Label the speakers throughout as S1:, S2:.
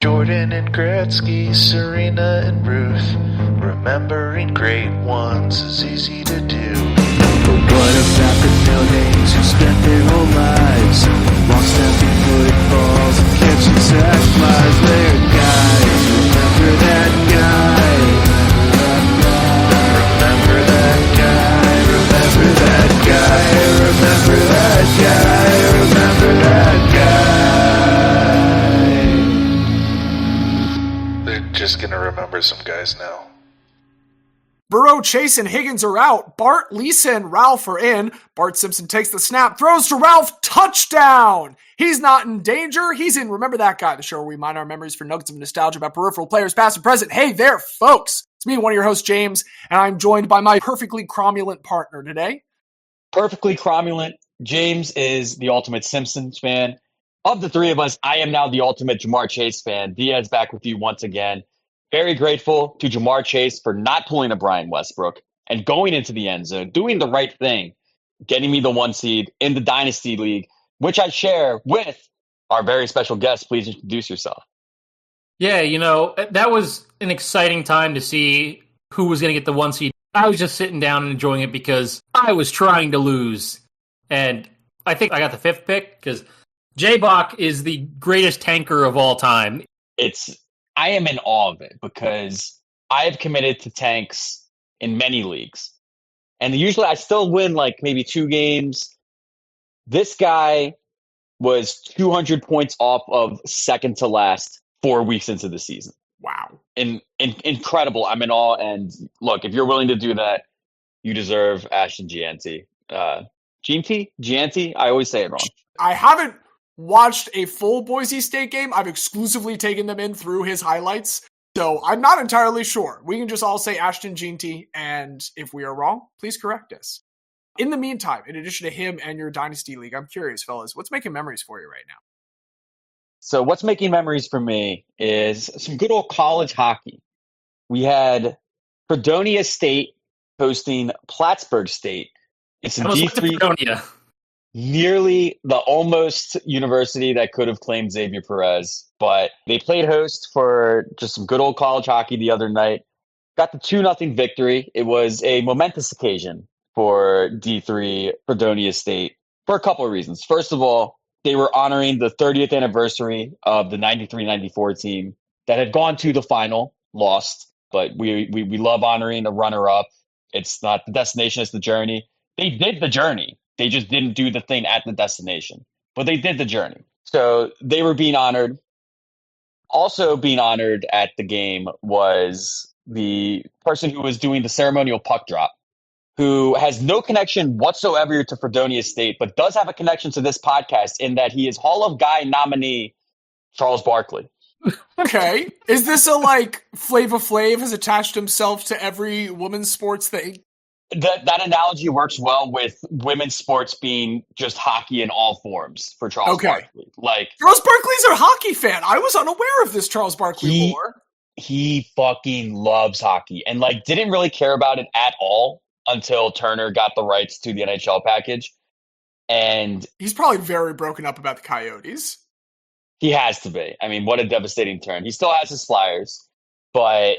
S1: Jordan and Gretzky, Serena and Ruth. Remembering great ones is easy to do. But what about the no-names who spent their whole lives long snapping footballs and catching sack flies? They're guys, remember that guy. Remember that guy, remember that guy, remember that guy, remember that guy. They're just gonna remember some guys now.
S2: Burrow, Chase, and Higgins are out. Bart, Lisa, and Ralph are in. Bart Simpson takes the snap, throws to Ralph, touchdown! He's not in danger, he's in Remember That Guy, the show where we mine our memories for nuggets of nostalgia about peripheral players past and present. Hey there, folks! It's me, one of your hosts, James, and I'm joined by my perfectly cromulent partner today.
S3: Perfectly cromulent. James is the ultimate Simpsons fan. Of the three of us, I am now the ultimate Jamar Chase fan. Diaz back with you once again. Very grateful to Jamar Chase for not pulling a Brian Westbrook and going into the end zone, doing the right thing, getting me the 1 seed in the Dynasty League, which I share with our very special guest. Please introduce yourself.
S4: Yeah, that was an exciting time to see who was going to get the 1 seed. I was just sitting down and enjoying it because I was trying to lose. And I think I got the 5th pick because J-Bach is the greatest tanker of all time.
S3: I am in awe of it because I have committed to tanks in many leagues. And usually I still win like maybe 2 games. This guy was 200 points off of second to last 4 weeks into the season.
S2: Wow.
S3: Incredible. I'm in awe. And look, if you're willing to do that, you deserve Ashton Gianti. Gianti? I always say it wrong.
S2: I haven't watched a full Boise State game. I've exclusively taken them in through his highlights, so I'm not entirely sure. We can just all say Ashton Gianti, and if we are wrong, please correct us. In the meantime, in addition to him and your Dynasty League, I'm curious, fellas, what's making memories for you right now?
S3: So what's making memories for me is some good old college hockey. We had Fredonia State hosting Plattsburgh State. It's a D3. Nearly the almost university that could have claimed Xavier Perez, but they played host for just some good old college hockey the other night. Got the 2-0 victory. It was a momentous occasion for D3 Fredonia State for a couple of reasons. First of all, they were honoring the 30th anniversary of the 93-94 team that had gone to the final, lost, but we love honoring a runner-up. It's not the destination, it's the journey. They did the journey. They just didn't do the thing at the destination, but they did the journey. So they were being honored. Also being honored at the game was the person who was doing the ceremonial puck drop, who has no connection whatsoever to Fredonia State, but does have a connection to this podcast in that he is Hall of Guy nominee Charles Barkley.
S2: Okay. Is this a Flava Flav has attached himself to every women's sports thing?
S3: That analogy works well with women's sports being just hockey in all forms for Charles Barkley.
S2: Charles Barkley's a hockey fan. I was unaware of this Charles Barkley lore.
S3: He fucking loves hockey and didn't really care about it at all until Turner got the rights to the NHL package. And
S2: he's probably very broken up about the Coyotes.
S3: He has to be. I mean, what a devastating turn. He still has his Flyers, but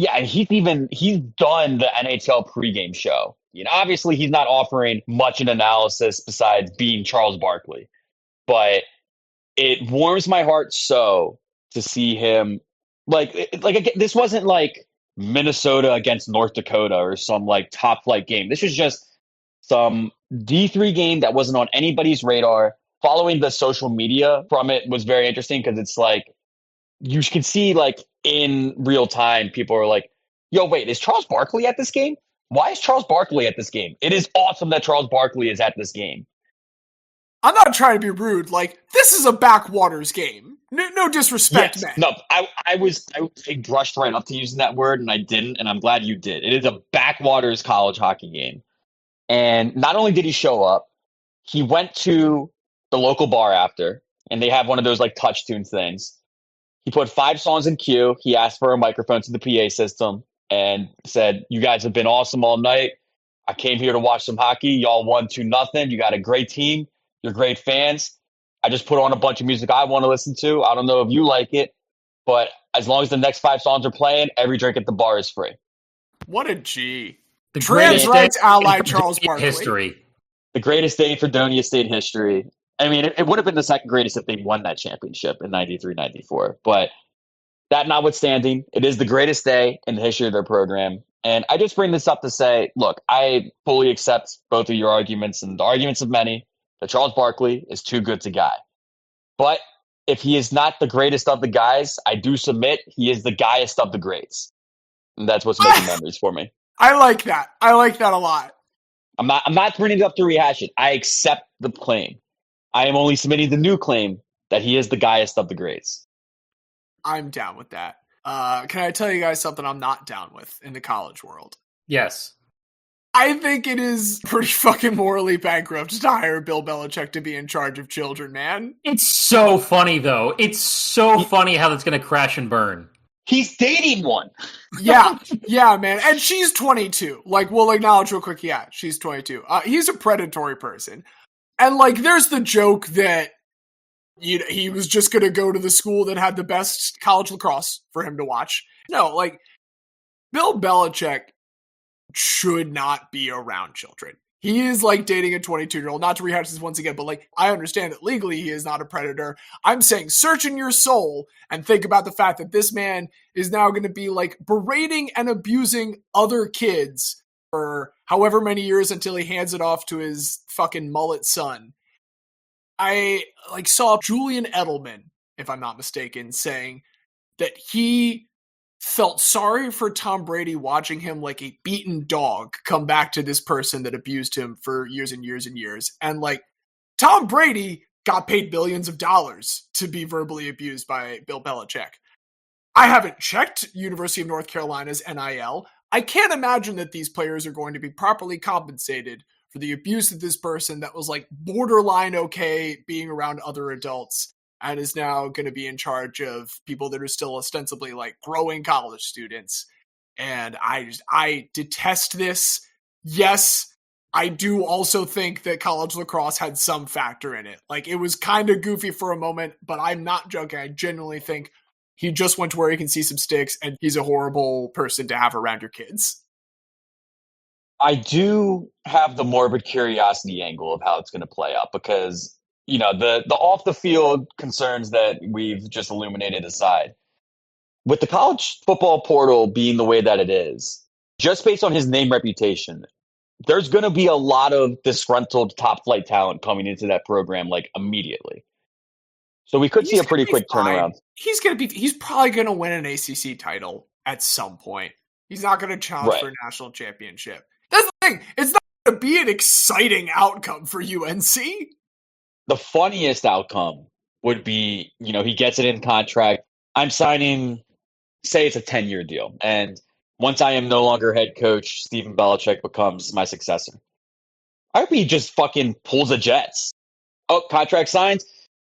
S3: yeah, and he's done the NHL pregame show. Obviously he's not offering much an analysis besides being Charles Barkley, but it warms my heart so to see him this wasn't like Minnesota against North Dakota or some top flight game. This was just some D3 game that wasn't on anybody's radar. Following the social media from it was very interesting because it's you can see in real time, people are like, yo, wait, is Charles Barkley at this game? Why is Charles Barkley at this game? It is awesome that Charles Barkley is at this game.
S2: I'm not trying to be rude. This is a backwaters game. No disrespect, man.
S3: No, I brushed right up to using that word, and I didn't, and I'm glad you did. It is a backwaters college hockey game. And not only did he show up, he went to the local bar after, and they have one of those touch tune things. He put 5 songs in queue. He asked for a microphone to the PA system and said, you guys have been awesome all night. I came here to watch some hockey. Y'all won 2-0. You got a great team. You're great fans. I just put on a bunch of music I want to listen to. I don't know if you like it, but as long as the next 5 songs are playing, every drink at the bar is free.
S2: What a G.
S4: The
S2: Trans
S4: greatest
S2: rights
S4: day
S2: ally
S4: in
S2: Charles Barkley.
S4: history.
S3: The greatest day for Fredonia State history. I mean, it would have been the second greatest if they won that championship in 93, 94. But that notwithstanding, it is the greatest day in the history of their program. And I just bring this up to say, look, I fully accept both of your arguments and the arguments of many that Charles Barkley is too good to Guy. But if he is not the greatest of the guys, I do submit he is the guyest of the greats. And that's what's making memories for me.
S2: I like that. I like that a lot.
S3: I'm not bringing it up to rehash it. I accept the claim. I am only submitting the new claim that he is the guyest of the greats.
S2: I'm down with that. Can I tell you guys something I'm not down with in the college world?
S4: Yes.
S2: I think it is pretty fucking morally bankrupt to hire Bill Belichick to be in charge of children, man.
S4: It's so funny, though. It's so funny how that's going to crash and burn.
S3: He's dating one.
S2: Yeah, man. And she's 22. Like, we'll acknowledge real quick, yeah, she's 22. He's a predatory person. And, like, there's the joke that he was just going to go to the school that had the best college lacrosse for him to watch. No, like, Bill Belichick should not be around children. He is like dating a 22-year-old. Not to rehash this once again, but like, I understand that legally he is not a predator. I'm saying search in your soul and think about the fact that this man is now going to be like berating and abusing other kids for however many years until he hands it off to his fucking mullet son. I like saw Julian Edelman, if I'm not mistaken, saying that he felt sorry for Tom Brady watching him like a beaten dog come back to this person that abused him for years and years and years. And like, Tom Brady got paid billions of dollars to be verbally abused by Bill Belichick. I haven't checked University of North Carolina's NIL. I can't imagine that these players are going to be properly compensated for the abuse of this person that was like borderline okay being around other adults and is now going to be in charge of people that are still ostensibly like growing college students. And I detest this. Yes, I do also think that college lacrosse had some factor in it. Like, it was kind of goofy for a moment, but I'm not joking. I genuinely think he just went to where he can see some sticks and he's a horrible person to have around your kids.
S3: I do have the morbid curiosity angle of how it's going to play out because, you know, the off the field concerns that we've just illuminated aside, with the college football portal being the way that it is, just based on his name reputation, there's going to be a lot of disgruntled top flight talent coming into that program like immediately. So we could see a pretty quick turnaround. He's
S2: probably going to win an ACC title at some point. He's not going to challenge for a national championship. That's the thing. It's not going to be an exciting outcome for UNC.
S3: The funniest outcome would be, you know, he gets it in contract. I'm signing, say it's a 10-year deal. And once I am no longer head coach, Stephen Belichick becomes my successor. I hope he just fucking pulls the Jets. Oh, contract signed?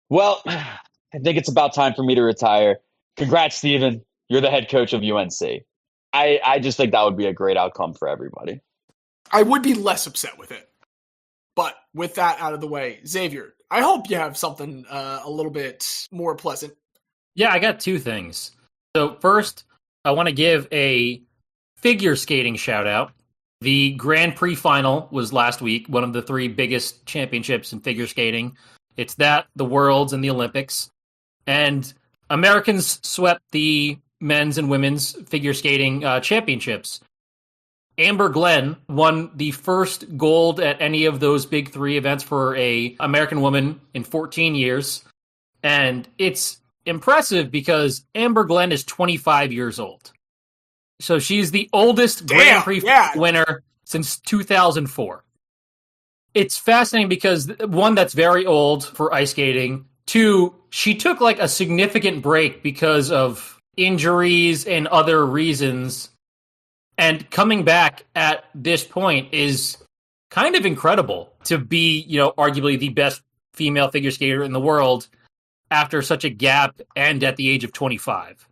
S3: Well, I think it's about time for me to retire. Congrats, Stephen. You're the head coach of UNC. I just think that would be a great outcome for everybody.
S2: I would be less upset with it. But with that out of the way, Xavier, I hope you have something a little bit more pleasant.
S4: Yeah, I got 2 things. So first, I want to give a figure skating shout out. The Grand Prix final was last week, one of the 3 biggest championships in figure skating. It's that, the Worlds, and the Olympics. And Americans swept the men's and women's figure skating championships. Amber Glenn won the first gold at any of those big 3 events for a American woman in 14 years. And it's impressive because Amber Glenn is 25 years old. So she's the oldest Grand Prix winner since 2004. It's fascinating because, 1, that's very old for ice skating. 2, she took like a significant break because of injuries and other reasons. And coming back at this point is kind of incredible to be, you know, arguably the best female figure skater in the world after such a gap and at the age of 25.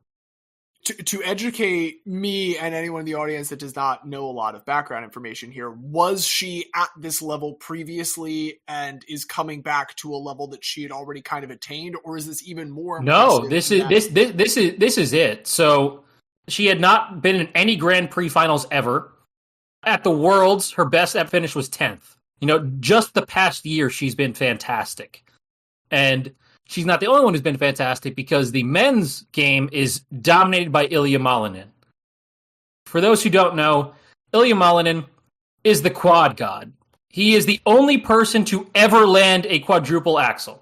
S2: To educate me and anyone in the audience that does not know a lot of background information here, was she at this level previously and is coming back to a level that she had already kind of attained, or is this even more?
S4: No, this is it. So she had not been in any Grand Prix finals ever. At the Worlds, her best finish was 10th. Just the past year, she's been fantastic. And she's not the only one who's been fantastic, because the men's game is dominated by Ilya Malinin. For those who don't know, Ilya Malinin is the quad god. He is the only person to ever land a quadruple axel.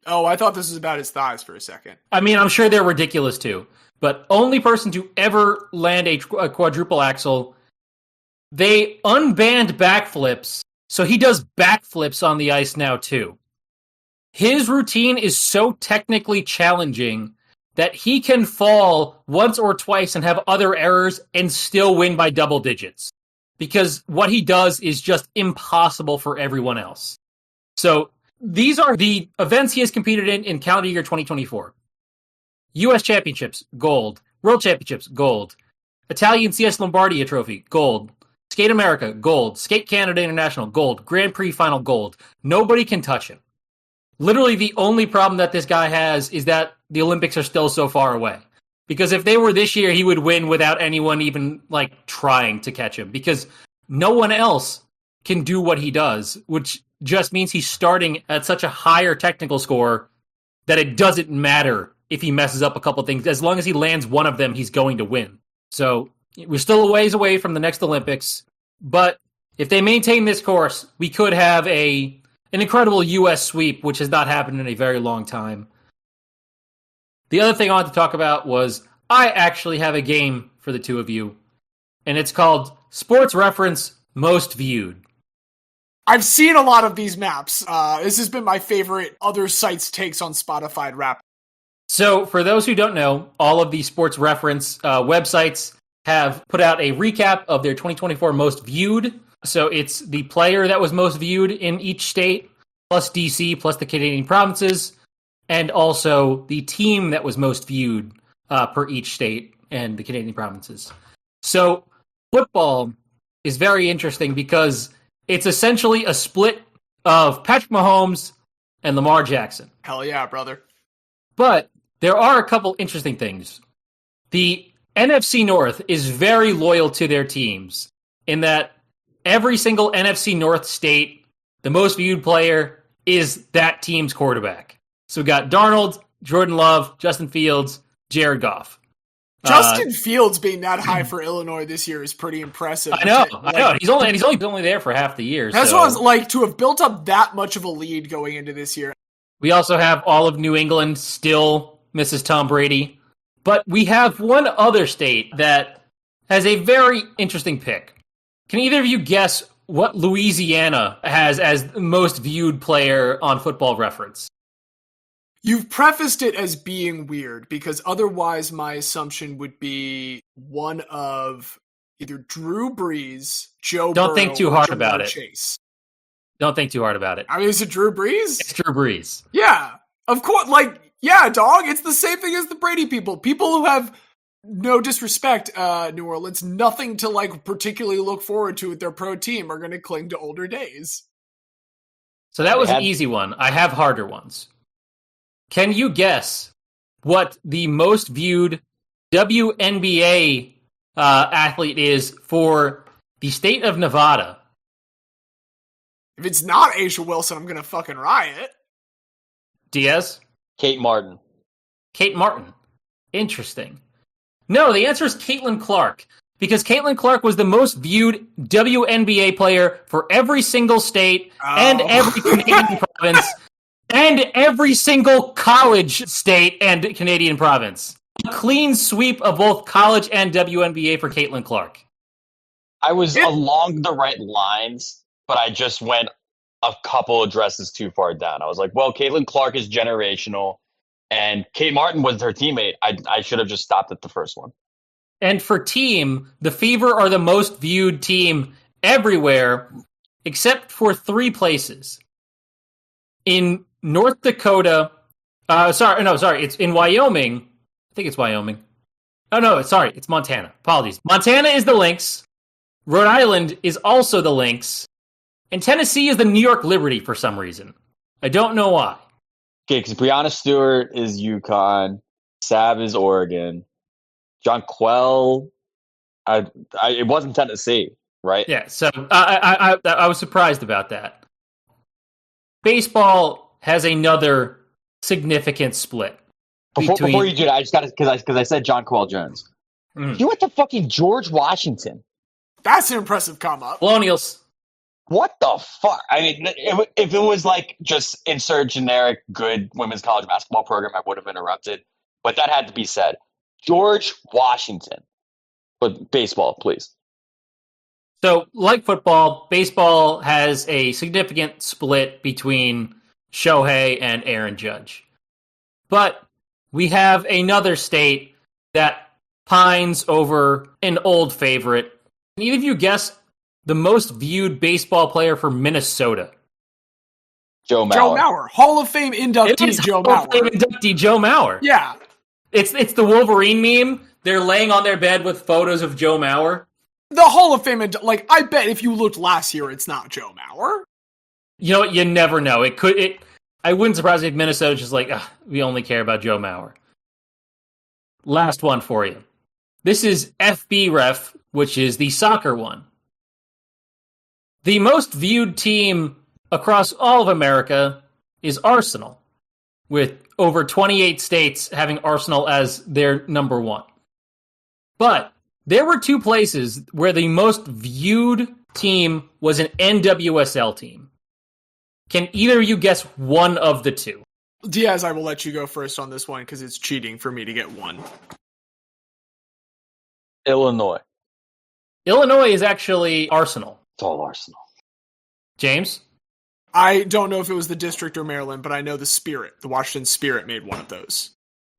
S2: Oh, I thought this was about his thighs for a second.
S4: I mean, I'm sure they're ridiculous too, but only person to ever land a quadruple axel. They unbanned backflips, so he does backflips on the ice now too. His routine is so technically challenging that he can fall once or twice and have other errors and still win by double digits. Because what he does is just impossible for everyone else. So these are the events he has competed in calendar year 2024. U.S. Championships, gold. World Championships, gold. Italian CS Lombardia Trophy, gold. Skate America, gold. Skate Canada International, gold. Grand Prix Final, gold. Nobody can touch him. Literally, the only problem that this guy has is that the Olympics are still so far away. Because if they were this year, he would win without anyone even, trying to catch him. Because no one else can do what he does, which just means he's starting at such a higher technical score that it doesn't matter if he messes up a couple things. As long as he lands one of them, he's going to win. So we're still a ways away from the next Olympics. But if they maintain this course, we could have an incredible U.S. sweep, which has not happened in a very long time. The other thing I wanted to talk about was I actually have a game for the two of you, and it's called Sports Reference Most Viewed.
S2: I've seen a lot of these maps. This has been my favorite other sites' takes on Spotify rap.
S4: So for those who don't know, all of the sports reference websites have put out a recap of their 2024 most viewed. So it's the player that was most viewed in each state, plus DC, plus the Canadian provinces, and also the team that was most viewed per each state and the Canadian provinces. So football is very interesting because it's essentially a split of Patrick Mahomes and Lamar Jackson.
S2: Hell yeah, brother.
S4: But there are a couple interesting things. The NFC North is very loyal to their teams in that every single NFC North state, the most viewed player is that team's quarterback. So we got Darnold, Jordan Love, Justin Fields, Jared Goff.
S2: Justin Fields being that high for Illinois this year is pretty impressive.
S4: I know. He's only there for half the year.
S2: That's what I was like, to have built up that much of a lead going into this year.
S4: We also have all of New England still misses Tom Brady. But we have one other state that has a very interesting pick. Can either of you guess what Louisiana has as the most viewed player on Football Reference?
S2: You've prefaced it as being weird, because otherwise my assumption would be one of either Drew Brees, Joe Burrow,
S4: Don't think too hard about it.
S2: Chase.
S4: Don't think too hard about it.
S2: I mean, is it Drew Brees?
S4: It's Drew Brees.
S2: Yeah, of course. Yeah, dog. It's the same thing as the Brady people. People who have, no disrespect, New Orleans, nothing to particularly look forward to with their pro team are going to cling to older days.
S4: So that was an easy one. I have harder ones. Can you guess what the most viewed WNBA athlete is for the state of Nevada?
S2: If it's not Aisha Wilson, I'm going to fucking riot.
S4: Diaz?
S3: Kate Martin.
S4: Kate Martin. Interesting. No, the answer is Caitlin Clark. Because Caitlin Clark was the most viewed WNBA player for every single state and every Canadian province and every single college state and Canadian province. A clean sweep of both college and WNBA for Caitlin Clark.
S3: I was along the right lines, but I just went a couple addresses too far down. I was like, well, Caitlin Clark is generational, and Kate Martin was her teammate. I should have just stopped at the first one.
S4: And for team, the Fever are the most viewed team everywhere, except for 3 places. In North Dakota, it's in Wyoming. I think it's Wyoming. Oh, no, sorry. It's Montana. Apologies. Montana is the Lynx. Rhode Island is also the Lynx. And Tennessee is the New York Liberty for some reason. I don't know why.
S3: Okay, because Breanna Stewart is UConn. Sav is Oregon. John Quell, it wasn't Tennessee, right?
S4: Yeah, so I was surprised about that. Baseball has another significant split.
S3: Before you do that, I just got to, because I said John Quell Jones. You went to fucking George Washington.
S2: That's an impressive come up.
S4: Colonials.
S3: What the fuck? I mean, if it was like just insert generic good women's college basketball program, I would have interrupted. But that had to be said. George Washington. But baseball, please.
S4: So, like football, baseball has a significant split between Shohei and Aaron Judge. But we have another state that pines over an old favorite. Can either of you guess the most viewed baseball player for Minnesota?
S3: Joe Mauer.
S2: Joe Mauer. Hall of Fame inductee Joe Mauer.
S4: Hall of Fame inductee Joe Mauer.
S2: Yeah.
S4: It's the Wolverine meme. They're laying on their bed with photos of Joe Mauer.
S2: The Hall of Fame, I bet if you looked last year, it's not Joe Mauer.
S4: You know what? You never know. I wouldn't surprise me if Minnesota's just like, we only care about Joe Mauer. Last one for you. This is FBref, which is the soccer one. The most viewed team across all of America is Arsenal, with over 28 states having Arsenal as their number one. But there were two places where the most viewed team was an NWSL team. Can either of you guess one of the two?
S2: Diaz, I will let you go first on this one because it's cheating for me to get one.
S3: Illinois.
S4: Illinois is actually Arsenal.
S3: It's all Arsenal.
S4: James?
S2: I don't know if it was the District or Maryland, but I know the Spirit. The Washington Spirit made one of those.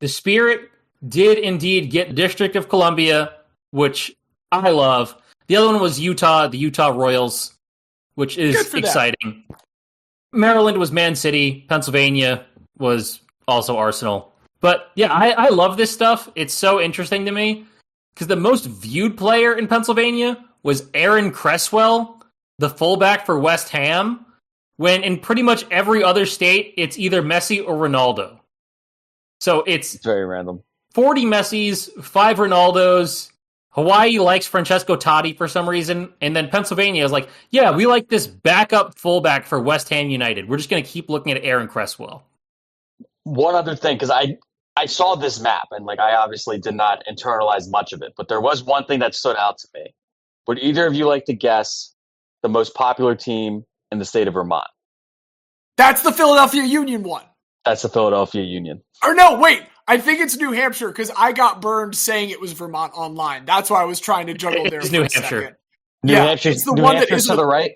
S4: The Spirit did indeed get District of Columbia, which I love. The other one was Utah, the Utah Royals, which is exciting. Maryland was Man City. Pennsylvania was also Arsenal. But yeah, I love this stuff. It's so interesting to me because the most viewed player in Pennsylvania was Aaron Cresswell, the fullback for West Ham, when in pretty much every other state, it's either Messi or Ronaldo. So it's
S3: very random.
S4: 40 Messis, 5 Ronaldos. Hawaii likes Francesco Totti for some reason. And then Pennsylvania is like, yeah, we like this backup fullback for West Ham United. We're just going to keep looking at Aaron Cresswell.
S3: One other thing, because I saw this map, and I obviously did not internalize much of it, but there was one thing that stood out to me. Would either of you like to guess the most popular team in the state of Vermont?
S2: That's the Philadelphia Union one.
S3: That's the Philadelphia Union.
S2: Or no, wait. I think it's New Hampshire because I got burned saying it was Vermont online. That's why I was trying to juggle there.
S4: It's
S2: for
S4: New
S2: a
S4: Hampshire.
S2: Second.
S3: New Hampshire's the one that is to the right?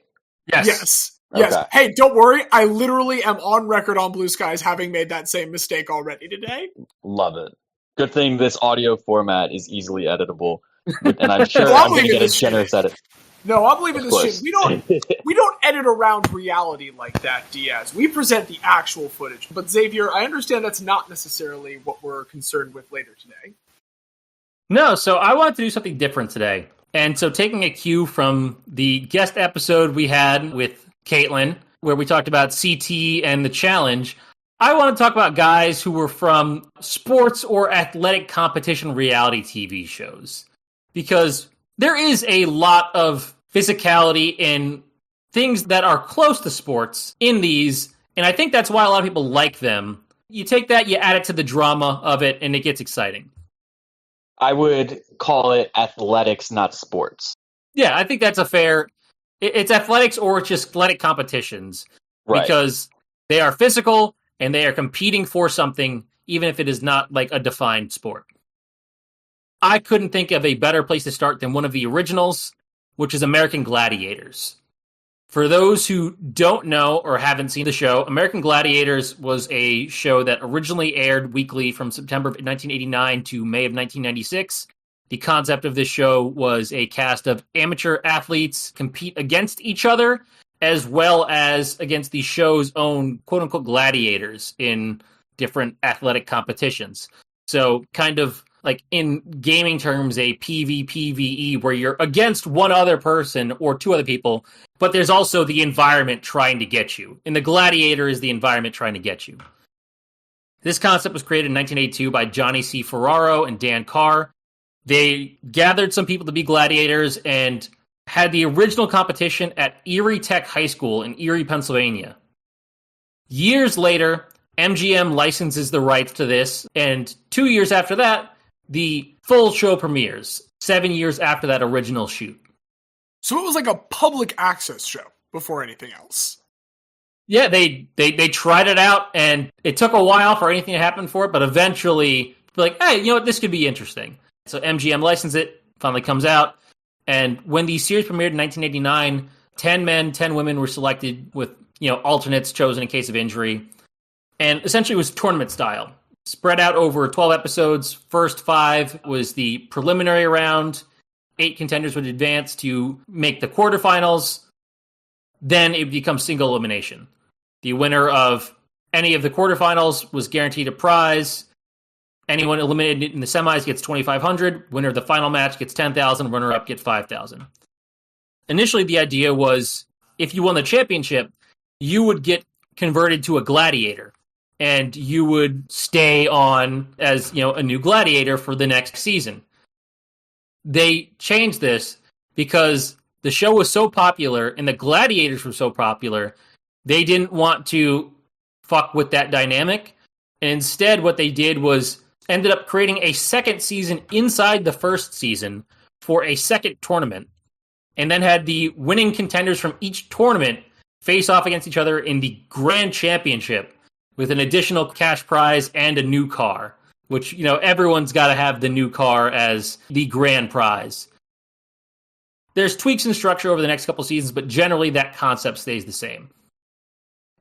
S4: Yes.
S2: Yes.
S3: Okay.
S2: Hey, don't worry. I literally am on record on Blue Skies having made that same mistake already today.
S3: Love it. Good thing this audio format is easily editable. And I'm sure
S2: Well,
S3: I'm going to get a generous edit.
S2: No, I'm believing this shit. We don't edit around reality like that, Diaz. We present the actual footage. But Xavier, I understand that's not necessarily what we're concerned with later today.
S4: No, so I wanted to do something different today. And so taking a cue from the guest episode we had with Caitlin, where we talked about CT and the challenge, I want to talk about guys who were from sports or athletic competition reality TV shows. Because there is a lot of physicality in things that are close to sports in these, and I think that's why a lot of people like them. You take that, you add it to the drama of it, and it gets exciting.
S3: I would call it athletics, not sports.
S4: Yeah, I think that's a fair... It's athletics or it's just athletic competitions.
S3: Right.
S4: Because they are physical, and they are competing for something, even if it is not like a defined sport. I couldn't think of a better place to start than one of the originals, which is American Gladiators. For those who don't know or haven't seen the show, American Gladiators was a show that originally aired weekly from September of 1989 to May of 1996. The concept of this show was a cast of amateur athletes compete against each other, as well as against the show's own quote-unquote gladiators in different athletic competitions. So kind of like in gaming terms, a PvPvE where you're against one other person or two other people, but there's also the environment trying to get you. And the Gladiator is the environment trying to get you. This concept was created in 1982 by Johnny C. Ferraro and Dan Carr. They gathered some people to be gladiators and had the original competition at Erie Tech High School in Erie, Pennsylvania. Years later, MGM licenses the rights to this, and 2 years after that, the full show premieres, 7 years after that original shoot.
S2: So it was like a public access show before anything else.
S4: Yeah, they tried it out, and it took a while for anything to happen for it, but eventually, like, hey, you know what, this could be interesting. So MGM licensed it, finally comes out, and when the series premiered in 1989, 10 men, 10 women were selected with, alternates chosen in case of injury, and essentially it was tournament style. Spread out over 12 episodes. First 5 was the preliminary round. 8 contenders would advance to make the quarterfinals. Then it becomes single elimination. The winner of any of the quarterfinals was guaranteed a prize. Anyone eliminated in the semis gets $2,500. Winner of the final match gets $10,000. Runner-up gets $5,000. Initially, the idea was if you won the championship, you would get converted to a gladiator, and you would stay on as a new gladiator for the next season. They changed this because the show was so popular and the gladiators were so popular, they didn't want to fuck with that dynamic. And instead, what they did was ended up creating a second season inside the first season for a second tournament, and then had the winning contenders from each tournament face off against each other in the grand championship with an additional cash prize and a new car, which, everyone's got to have the new car as the grand prize. There's tweaks in structure over the next couple seasons, but generally that concept stays the same.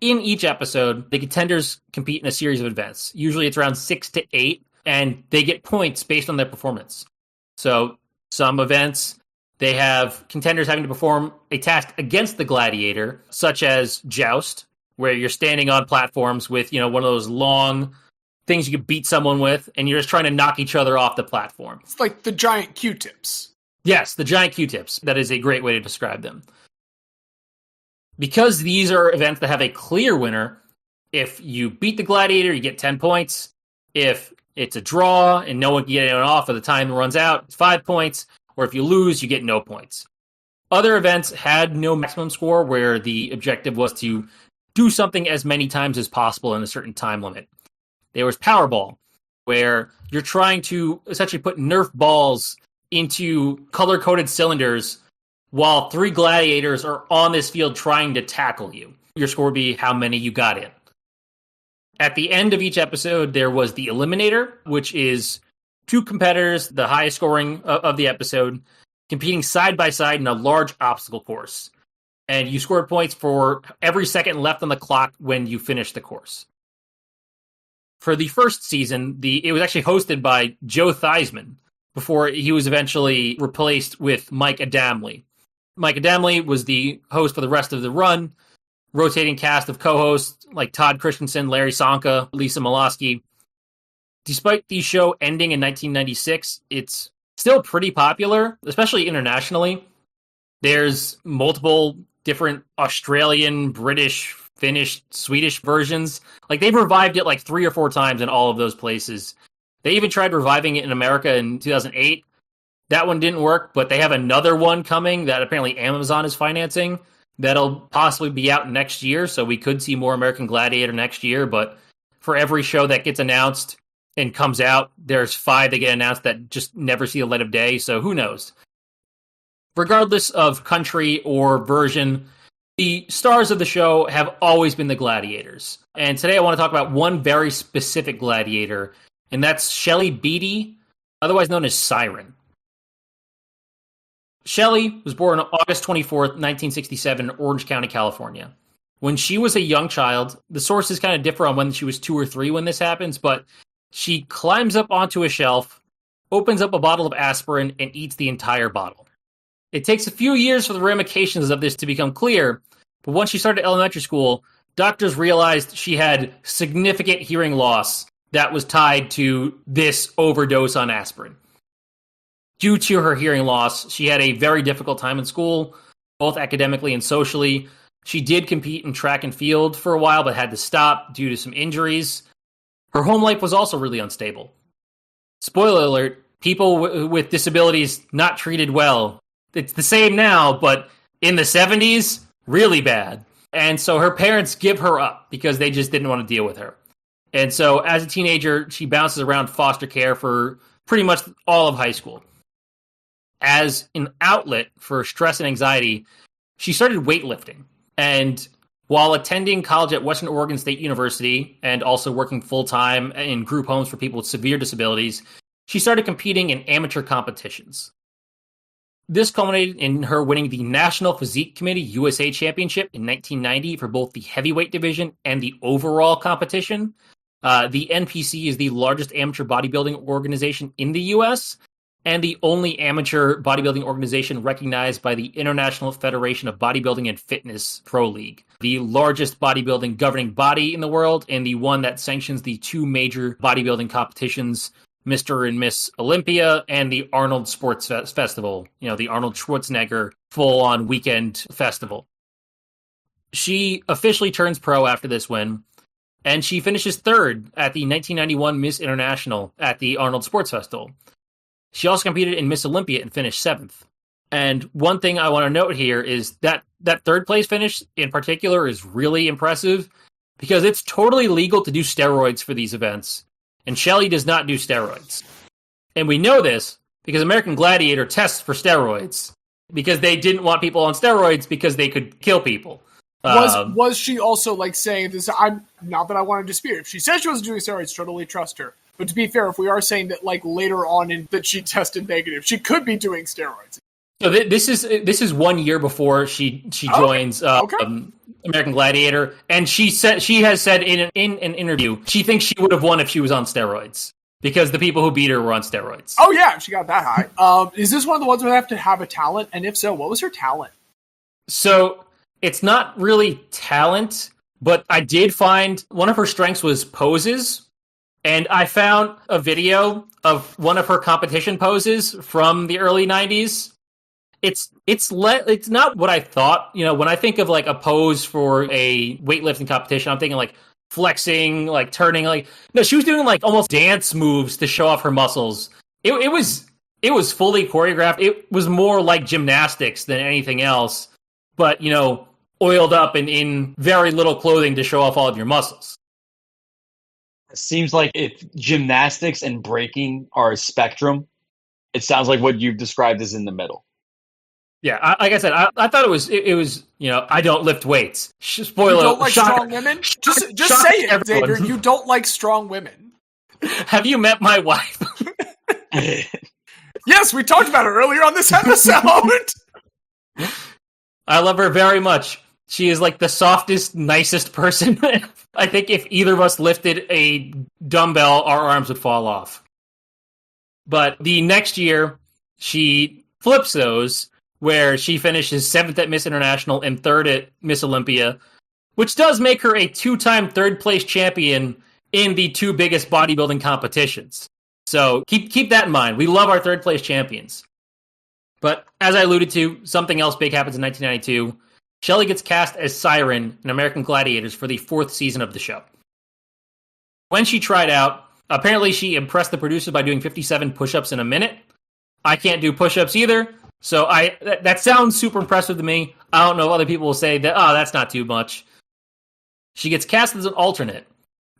S4: In each episode, the contenders compete in a series of events. Usually it's around 6 to 8, and they get points based on their performance. So some events, they have contenders having to perform a task against the gladiator, such as joust, where you're standing on platforms with, one of those long things you could beat someone with, and you're just trying to knock each other off the platform.
S2: It's like the giant Q-tips. Yes,
S4: the giant Q-tips. That is a great way to describe them. Because these are events that have a clear winner, if you beat the gladiator, you get 10 points. If it's a draw and no one can get anyone off by the time it runs out, it's 5 points. Or if you lose, you get no points. Other events had no maximum score where the objective was to do something as many times as possible in a certain time limit. There was Powerball, where you're trying to essentially put Nerf balls into color-coded cylinders while 3 gladiators are on this field trying to tackle you. Your score would be how many you got in. At the end of each episode, there was the Eliminator, which is 2 competitors, the highest scoring of the episode, competing side by side in a large obstacle course. And you scored points for every second left on the clock when you finish the course. For the first season, it was actually hosted by Joe Theismann before he was eventually replaced with Mike Adamle. Mike Adamle was the host for the rest of the run, rotating cast of co-hosts like Todd Christensen, Larry Sonka, Lisa Molosky. Despite the show ending in 1996, it's still pretty popular, especially internationally. There's multiple different Australian, British, Finnish, Swedish versions. Like, they've revived it like 3 or 4 times in all of those places. They even tried reviving it in America in 2008. That one didn't work, but they have another one coming that apparently Amazon is financing that'll possibly be out next year, so we could see more American Gladiator next year, but for every show that gets announced and comes out, there's 5 that get announced that just never see the light of day, so who knows? Regardless of country or version, the stars of the show have always been the gladiators. And today I want to talk about one very specific gladiator, and that's Shelley Beatie, otherwise known as Siren. Shelley was born August 24th, 1967 in Orange County, California. When she was a young child, the sources kind of differ on when she was 2 or 3 when this happens, but she climbs up onto a shelf, opens up a bottle of aspirin, and eats the entire bottle. It takes a few years for the ramifications of this to become clear, but once she started elementary school, doctors realized she had significant hearing loss that was tied to this overdose on aspirin. Due to her hearing loss, she had a very difficult time in school, both academically and socially. She did compete in track and field for a while, but had to stop due to some injuries. Her home life was also really unstable. Spoiler alert, people with disabilities not treated well. It's the same now, but in the 70s, really bad. And so her parents give her up because they just didn't want to deal with her. And so as a teenager, she bounces around foster care for pretty much all of high school. As an outlet for stress and anxiety, she started weightlifting. And while attending college at Western Oregon State University and also working full-time in group homes for people with severe disabilities, she started competing in amateur competitions. This culminated in her winning the National Physique Committee USA Championship in 1990 for both the heavyweight division and the overall competition. The NPC is the largest amateur bodybuilding organization in the U.S., and the only amateur bodybuilding organization recognized by the International Federation of Bodybuilding and Fitness Pro League, the largest bodybuilding governing body in the world, and the one that sanctions the two major bodybuilding competitions, Mr. and Miss Olympia, and the Arnold Sports Festival, the Arnold Schwarzenegger full-on weekend festival. She officially turns pro after this win, and she finishes third at the 1991 Miss International at the Arnold Sports Festival. She also competed in Miss Olympia and finished 7th. And one thing I want to note here is that third place finish in particular is really impressive because it's totally legal to do steroids for these events. And Shelley does not do steroids. And we know this because American Gladiator tests for steroids because they didn't want people on steroids because they could kill people.
S2: Was she also saying this? I'm not that I want to dispute. If she says she wasn't doing steroids, totally trust her. But to be fair, if we are saying that later on that she tested negative, she could be doing steroids.
S4: So this is 1 year before she joins American Gladiator, and she has said in an interview she thinks she would have won if she was on steroids because the people who beat her were on steroids.
S2: Oh yeah, she got that high. Is this one of the ones where they have to have a talent? And if so, what was her talent?
S4: So it's not really talent, but I did find one of her strengths was poses. And I found a video of one of her competition poses from the early 90s. It's not what I thought. When I think of a pose for a weightlifting competition, I'm thinking flexing, turning. No, she was doing almost dance moves to show off her muscles. It was fully choreographed. It was more like gymnastics than anything else. But oiled up and in very little clothing to show off all of your muscles.
S3: It seems like if gymnastics and breaking are a spectrum, it sounds like what you've described is in the middle.
S4: Yeah, like I said, I thought it was I don't lift weights. Spoiler:
S2: you don't like
S4: shocker,
S2: strong women? Just say it,
S4: everyone.
S2: Xavier. You don't like strong women.
S4: Have you met my wife?
S2: Yes, we talked about her earlier on this episode.
S4: I love her very much. She is the softest, nicest person. I think if either of us lifted a dumbbell, our arms would fall off. But the next year, she flips those, where she finishes 7th at Miss International and 3rd at Miss Olympia, which does make her a 2-time third-place champion in the 2 biggest bodybuilding competitions. So keep that in mind. We love our third-place champions. But as I alluded to, something else big happens in 1992. Shelley gets cast as Siren in American Gladiators for the 4th season of the show. When she tried out, apparently she impressed the producers by doing 57 push-ups in a minute. I can't do push-ups either, so that sounds super impressive to me. I don't know if other people will say that, that's not too much. She gets cast as an alternate,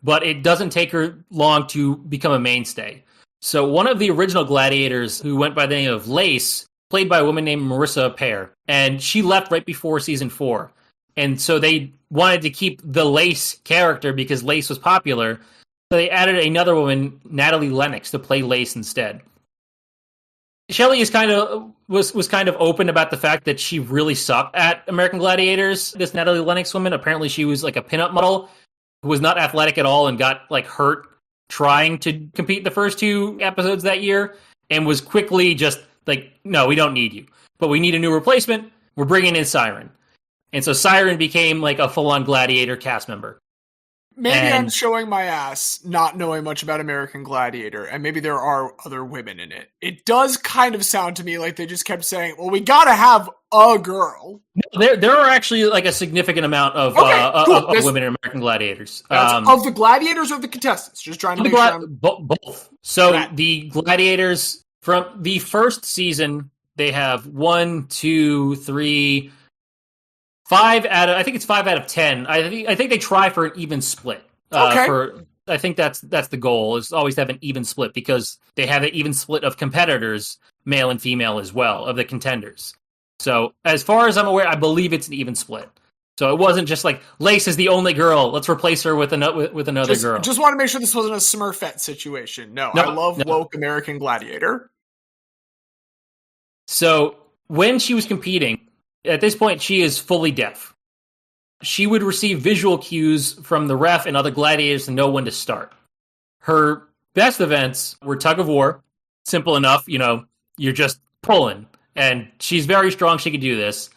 S4: but it doesn't take her long to become a mainstay. So one of the original Gladiators, who went by the name of Lace, played by a woman named Marissa Pear, and she left right before season 4. And so they wanted to keep the Lace character because Lace was popular, so they added another woman, Natalie Lennox, to play Lace instead. Shelley was kind of open about the fact that she really sucked at American Gladiators. This Natalie Lennox woman, apparently she was a pinup model who was not athletic at all and got hurt trying to compete the first 2 episodes that year, and was quickly just no, we don't need you. But we need a new replacement. We're bringing in Siren. And so Siren became a full-on Gladiator cast member.
S2: Maybe I'm showing my ass not knowing much about American Gladiator, and maybe there are other women in it. It does kind of sound to me like they just kept saying, well, we gotta have a girl.
S4: There are actually like a significant amount of, of women in American Gladiators.
S2: Of the gladiators or the contestants? Just trying to make sure.
S4: Both. So the Gladiators, from the first season, they have 1, 2, 3... 5 out of, I think it's 5 out of 10. I think they try for an even split. I think that's the goal, is always to have an even split, because they have an even split of competitors, male and female as well, of the contenders. So as far as I'm aware, I believe it's an even split. So it wasn't just like, Lace is the only girl, let's replace her with another girl.
S2: Just want to make sure this wasn't a Smurfette situation. No, I love woke American Gladiator.
S4: So when she was competing, at this point, she is fully deaf. She would receive visual cues from the ref and other gladiators to know when to start. Her best events were tug of war. Simple enough, you're just pulling. And she's very strong, she could do this.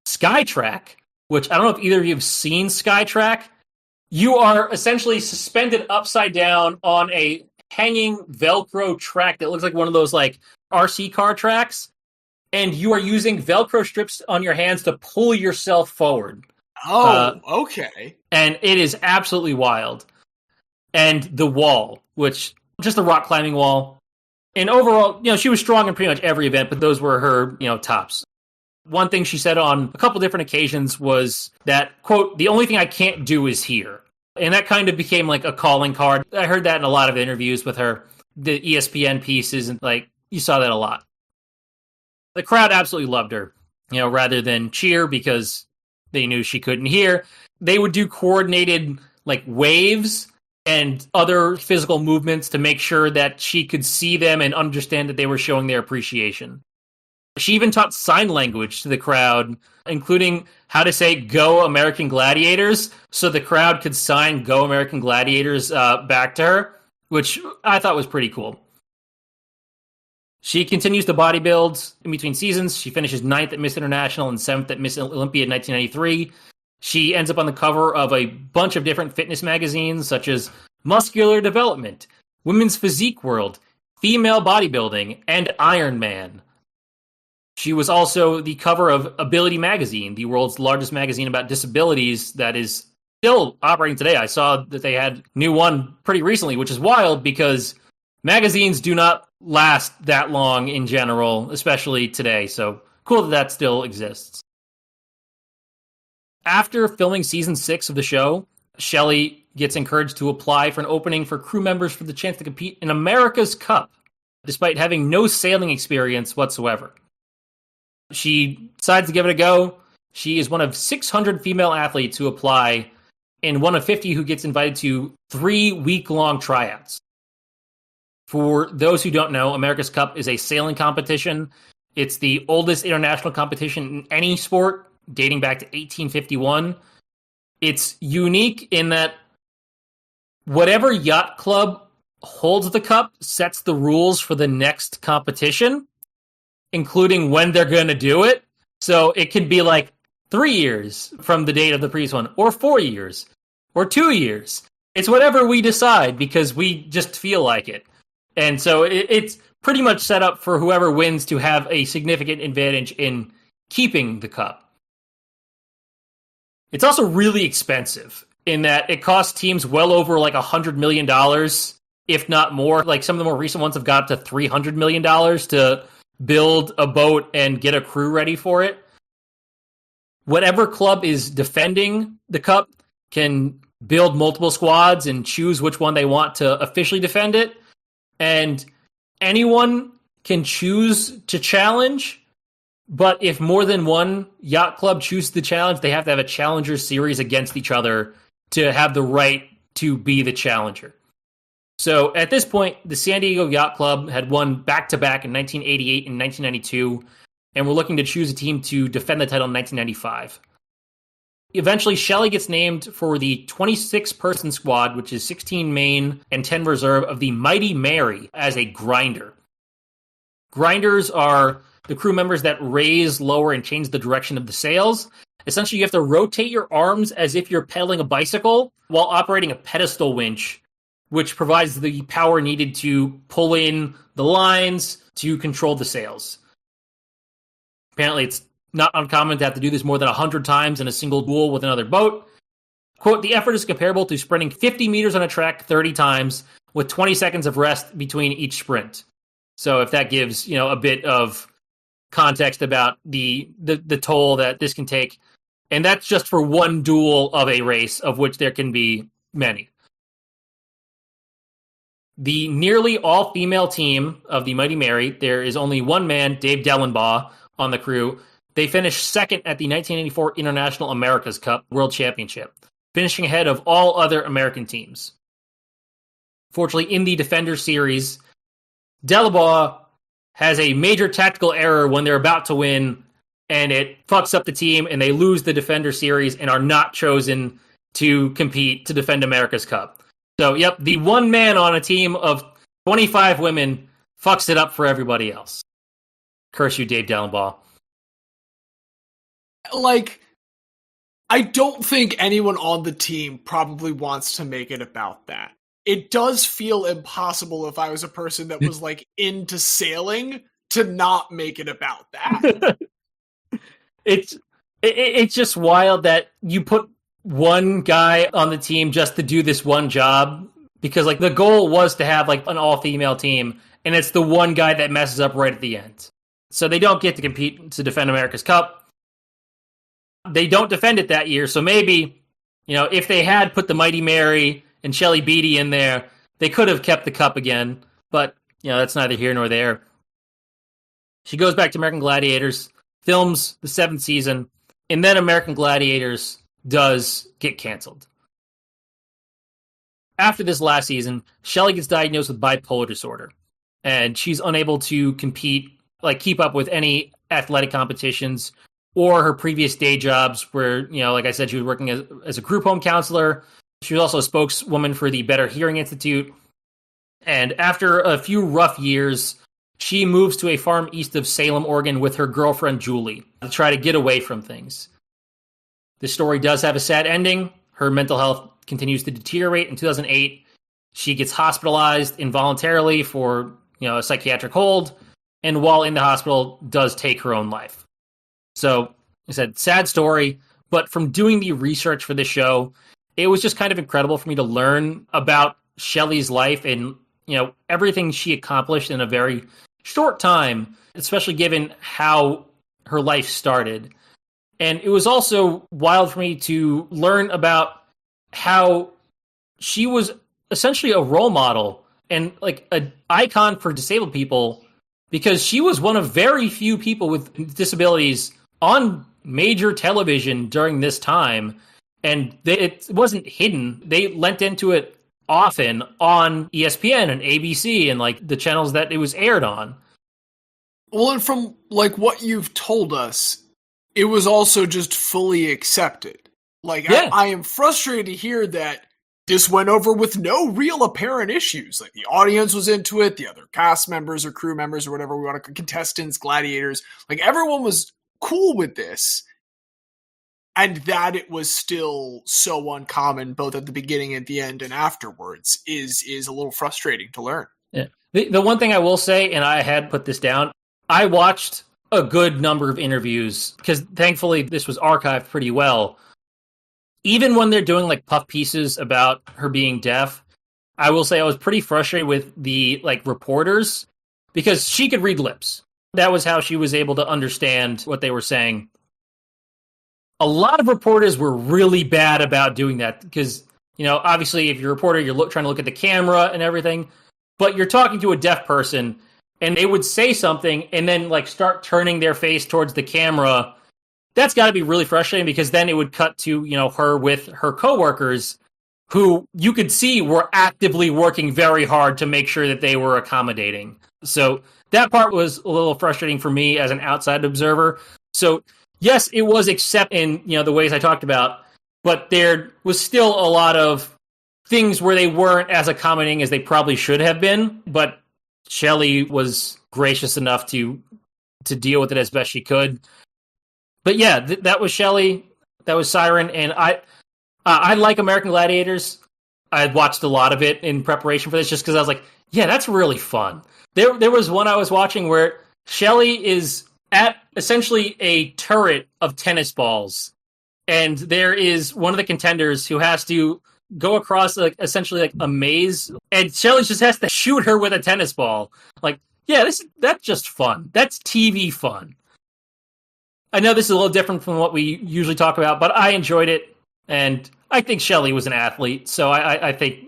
S4: Skytrack, which I don't know if either of you have seen Skytrack. You are essentially suspended upside down on a hanging Velcro track that looks like one of those like RC car tracks. And you are using Velcro strips on your hands to pull yourself forward.
S2: Okay.
S4: And it is absolutely wild. And the wall, which, just the rock climbing wall. And overall, she was strong in pretty much every event, but those were her, tops. One thing she said on a couple different occasions was that, quote, the only thing I can't do is here. And that kind of became like a calling card. I heard that in a lot of interviews with her, the ESPN pieces, and you saw that a lot. The crowd absolutely loved her, rather than cheer because they knew she couldn't hear. They would do coordinated waves and other physical movements to make sure that she could see them and understand that they were showing their appreciation. She even taught sign language to the crowd, including how to say "Go American Gladiators," so the crowd could sign "Go American Gladiators" back to her, which I thought was pretty cool. She continues to bodybuild in between seasons. She finishes 9th at Miss International and 7th at Miss Olympia in 1993. She ends up on the cover of a bunch of different fitness magazines, such as Muscular Development, Women's Physique World, Female Bodybuilding, and Iron Man. She was also the cover of Ability Magazine, the world's largest magazine about disabilities that is still operating today. I saw that they had a new one pretty recently, which is wild because magazines do not last that long in general, especially today. So cool that still exists. After filming season 6 of the show, Shelley gets encouraged to apply for an opening for crew members for the chance to compete in America's Cup, despite having no sailing experience whatsoever. She decides to give it a go. She is one of 600 female athletes who apply, and one of 50 who gets invited to 3-week-long tryouts. For those who don't know, America's Cup is a sailing competition. It's the oldest international competition in any sport, dating back to 1851. It's unique in that whatever yacht club holds the cup sets the rules for the next competition, including when they're going to do it. So it could be 3 years from the date of the previous one, or 4 years, or 2 years. It's whatever we decide because we just feel like it. And so it's pretty much set up for whoever wins to have a significant advantage in keeping the cup. It's also really expensive in that it costs teams well over $100 million, if not more. Some of the more recent ones have got up to $300 million to build a boat and get a crew ready for it. Whatever club is defending the cup can build multiple squads and choose which one they want to officially defend it. And anyone can choose to challenge, but if more than one yacht club chooses the challenge, they have to have a challenger series against each other to have the right to be the challenger. So at this point, the San Diego Yacht Club had won back-to-back in 1988 and 1992, and were looking to choose a team to defend the title in 1995. Eventually, Shelley gets named for the 26-person squad, which is 16 main and 10 reserve, of the Mighty Mary as a grinder. Grinders are the crew members that raise, lower, and change the direction of the sails. Essentially, you have to rotate your arms as if you're pedaling a bicycle while operating a pedestal winch, which provides the power needed to pull in the lines to control the sails. Apparently, it's not uncommon to have to do this more than 100 times in a single duel with another boat. Quote, the effort is comparable to sprinting 50 meters on a track 30 times with 20 seconds of rest between each sprint. So if that gives, a bit of context about the toll that this can take. And that's just for one duel of a race, of which there can be many. The nearly all-female team of the Miz-ery, there is only one man, Dave Dellenbaugh, on the crew. They finished second at the 1984 International America's Cup World Championship, finishing ahead of all other American teams. Fortunately, in the Defender series, Dellenbaugh has a major tactical error when they're about to win, and it fucks up the team, and they lose the Defender series and are not chosen to compete to defend America's Cup. So, yep, the one man on a team of 25 women fucks it up for everybody else. Curse you, Dave Dellenbaugh.
S2: I don't think anyone on the team probably wants to make it about that. It does feel impossible if I was a person that was into sailing to not make it about that.
S4: It's just wild that you put one guy on the team just to do this one job, because the goal was to have an all-female team, and it's the one guy that messes up right at the end. So they don't get to compete to defend America's Cup. They don't defend it that year, so maybe, if they had put the Miz-ery and Shelley Beatie in there, they could have kept the cup again, but, that's neither here nor there. She goes back to American Gladiators, films the 7th season, and then American Gladiators does get canceled. After this last season, Shelley gets diagnosed with bipolar disorder, and she's unable to compete, keep up with any athletic competitions or her previous day jobs where, like I said, she was working as a group home counselor. She was also a spokeswoman for the Better Hearing Institute. And after a few rough years, she moves to a farm east of Salem, Oregon with her girlfriend, Julie, to try to get away from things. This story does have a sad ending. Her mental health continues to deteriorate. In 2008, she gets hospitalized involuntarily for, a psychiatric hold, and while in the hospital, does take her own life. So, like I said, sad story, but from doing the research for this show, it was just kind of incredible for me to learn about Shelley's life and, everything she accomplished in a very short time, especially given how her life started. And it was also wild for me to learn about how she was essentially a role model and an icon for disabled people, because she was one of very few people with disabilities on major television during this time. And it wasn't hidden. They lent into it often on ESPN and ABC and the channels that it was aired on.
S2: Well, and from what you've told us, it was also just fully accepted.
S4: Yeah.
S2: I am frustrated to hear that this went over with no real apparent issues. The audience was into it, the other cast members or crew members or whatever we want to, contestants, gladiators, everyone was cool with this. And that it was still so uncommon, both at the beginning, at the end, and afterwards, is a little frustrating to learn.
S4: Yeah. The one thing I will say, and I had put this down, I watched a good number of interviews, because thankfully this was archived pretty well. Even when they're doing puff pieces about her being deaf, I will say I was pretty frustrated with the reporters, because she could read lips. That was how she was able to understand what they were saying. A lot of reporters were really bad about doing that because, obviously if you're a reporter, you're trying to look at the camera and everything, but you're talking to a deaf person and they would say something and then start turning their face towards the camera. That's got to be really frustrating, because then it would cut to, her with her coworkers who you could see were actively working very hard to make sure that they were accommodating. So that part was a little frustrating for me as an outside observer. So yes, it was accepted in, the ways I talked about, but there was still a lot of things where they weren't as accommodating as they probably should have been. But Shelley was gracious enough to deal with it as best she could. But yeah, that was Shelley. That was Siren. And I like American Gladiators. I watched a lot of it in preparation for this just because I was like, yeah, that's really fun. There was one I was watching where Shelley is at essentially a turret of tennis balls. And there is one of the contenders who has to go across essentially a maze. And Shelley just has to shoot her with a tennis ball. Like, yeah, that's just fun. That's TV fun. I know this is a little different from what we usually talk about, but I enjoyed it. And I think Shelley was an athlete, so I think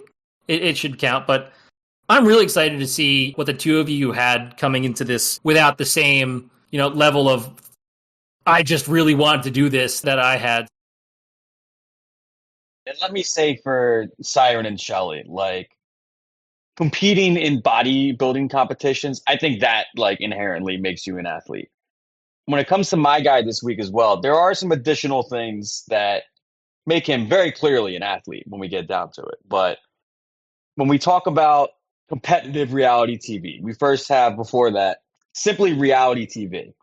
S4: it should count. But I'm really excited to see what the two of you had coming into this without the same, level of I just really wanted to do this that I had.
S3: And let me say for Siren and Shelley, competing in bodybuilding competitions, I think that inherently makes you an athlete. When it comes to my guy this week as well, there are some additional things that make him very clearly an athlete when we get down to it. But when we talk about competitive reality TV, we first have before that simply reality TV.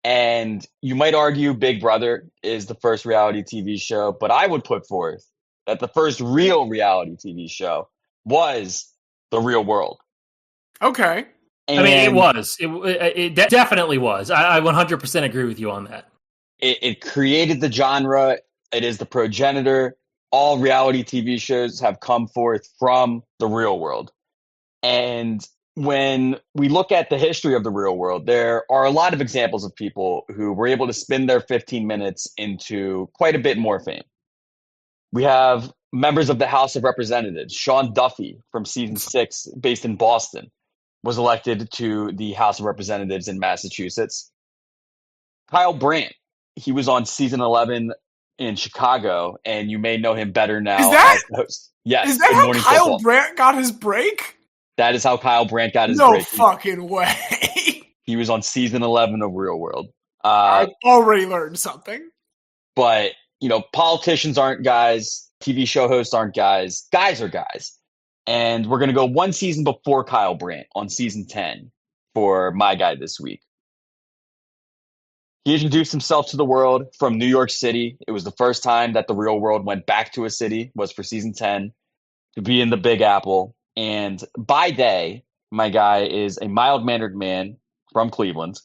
S3: And you might argue Big Brother is the first reality TV show, but I would put forth that the first real reality TV show was The Real World.
S2: Okay.
S4: And it was. It definitely was. I 100% agree with you on that.
S3: It created the genre. It is the progenitor. All reality TV shows have come forth from The Real World. And when we look at the history of The Real World, there are a lot of examples of people who were able to spin their 15 minutes into quite a bit more fame. We have members of the House of Representatives. Sean Duffy from season 6, based in Boston, was elected to the House of Representatives in Massachusetts. Kyle Brandt, he was on season 11 in Chicago, and you may know him better now as the host. Yes,
S2: is that how Kyle Brandt got his break?
S3: That is how Kyle Brandt got his
S2: break.
S3: No
S2: fucking way.
S3: He was on season 11 of Real World.
S2: I already learned something.
S3: But, politicians aren't guys. TV show hosts aren't guys. Guys are guys. And we're going to go one season before Kyle Brandt on season 10 for my guy this week. He introduced himself to the world from New York City. It was the first time that The Real World went back to a city, was for season 10, to be in the Big Apple. And by day, my guy is a mild-mannered man from Cleveland.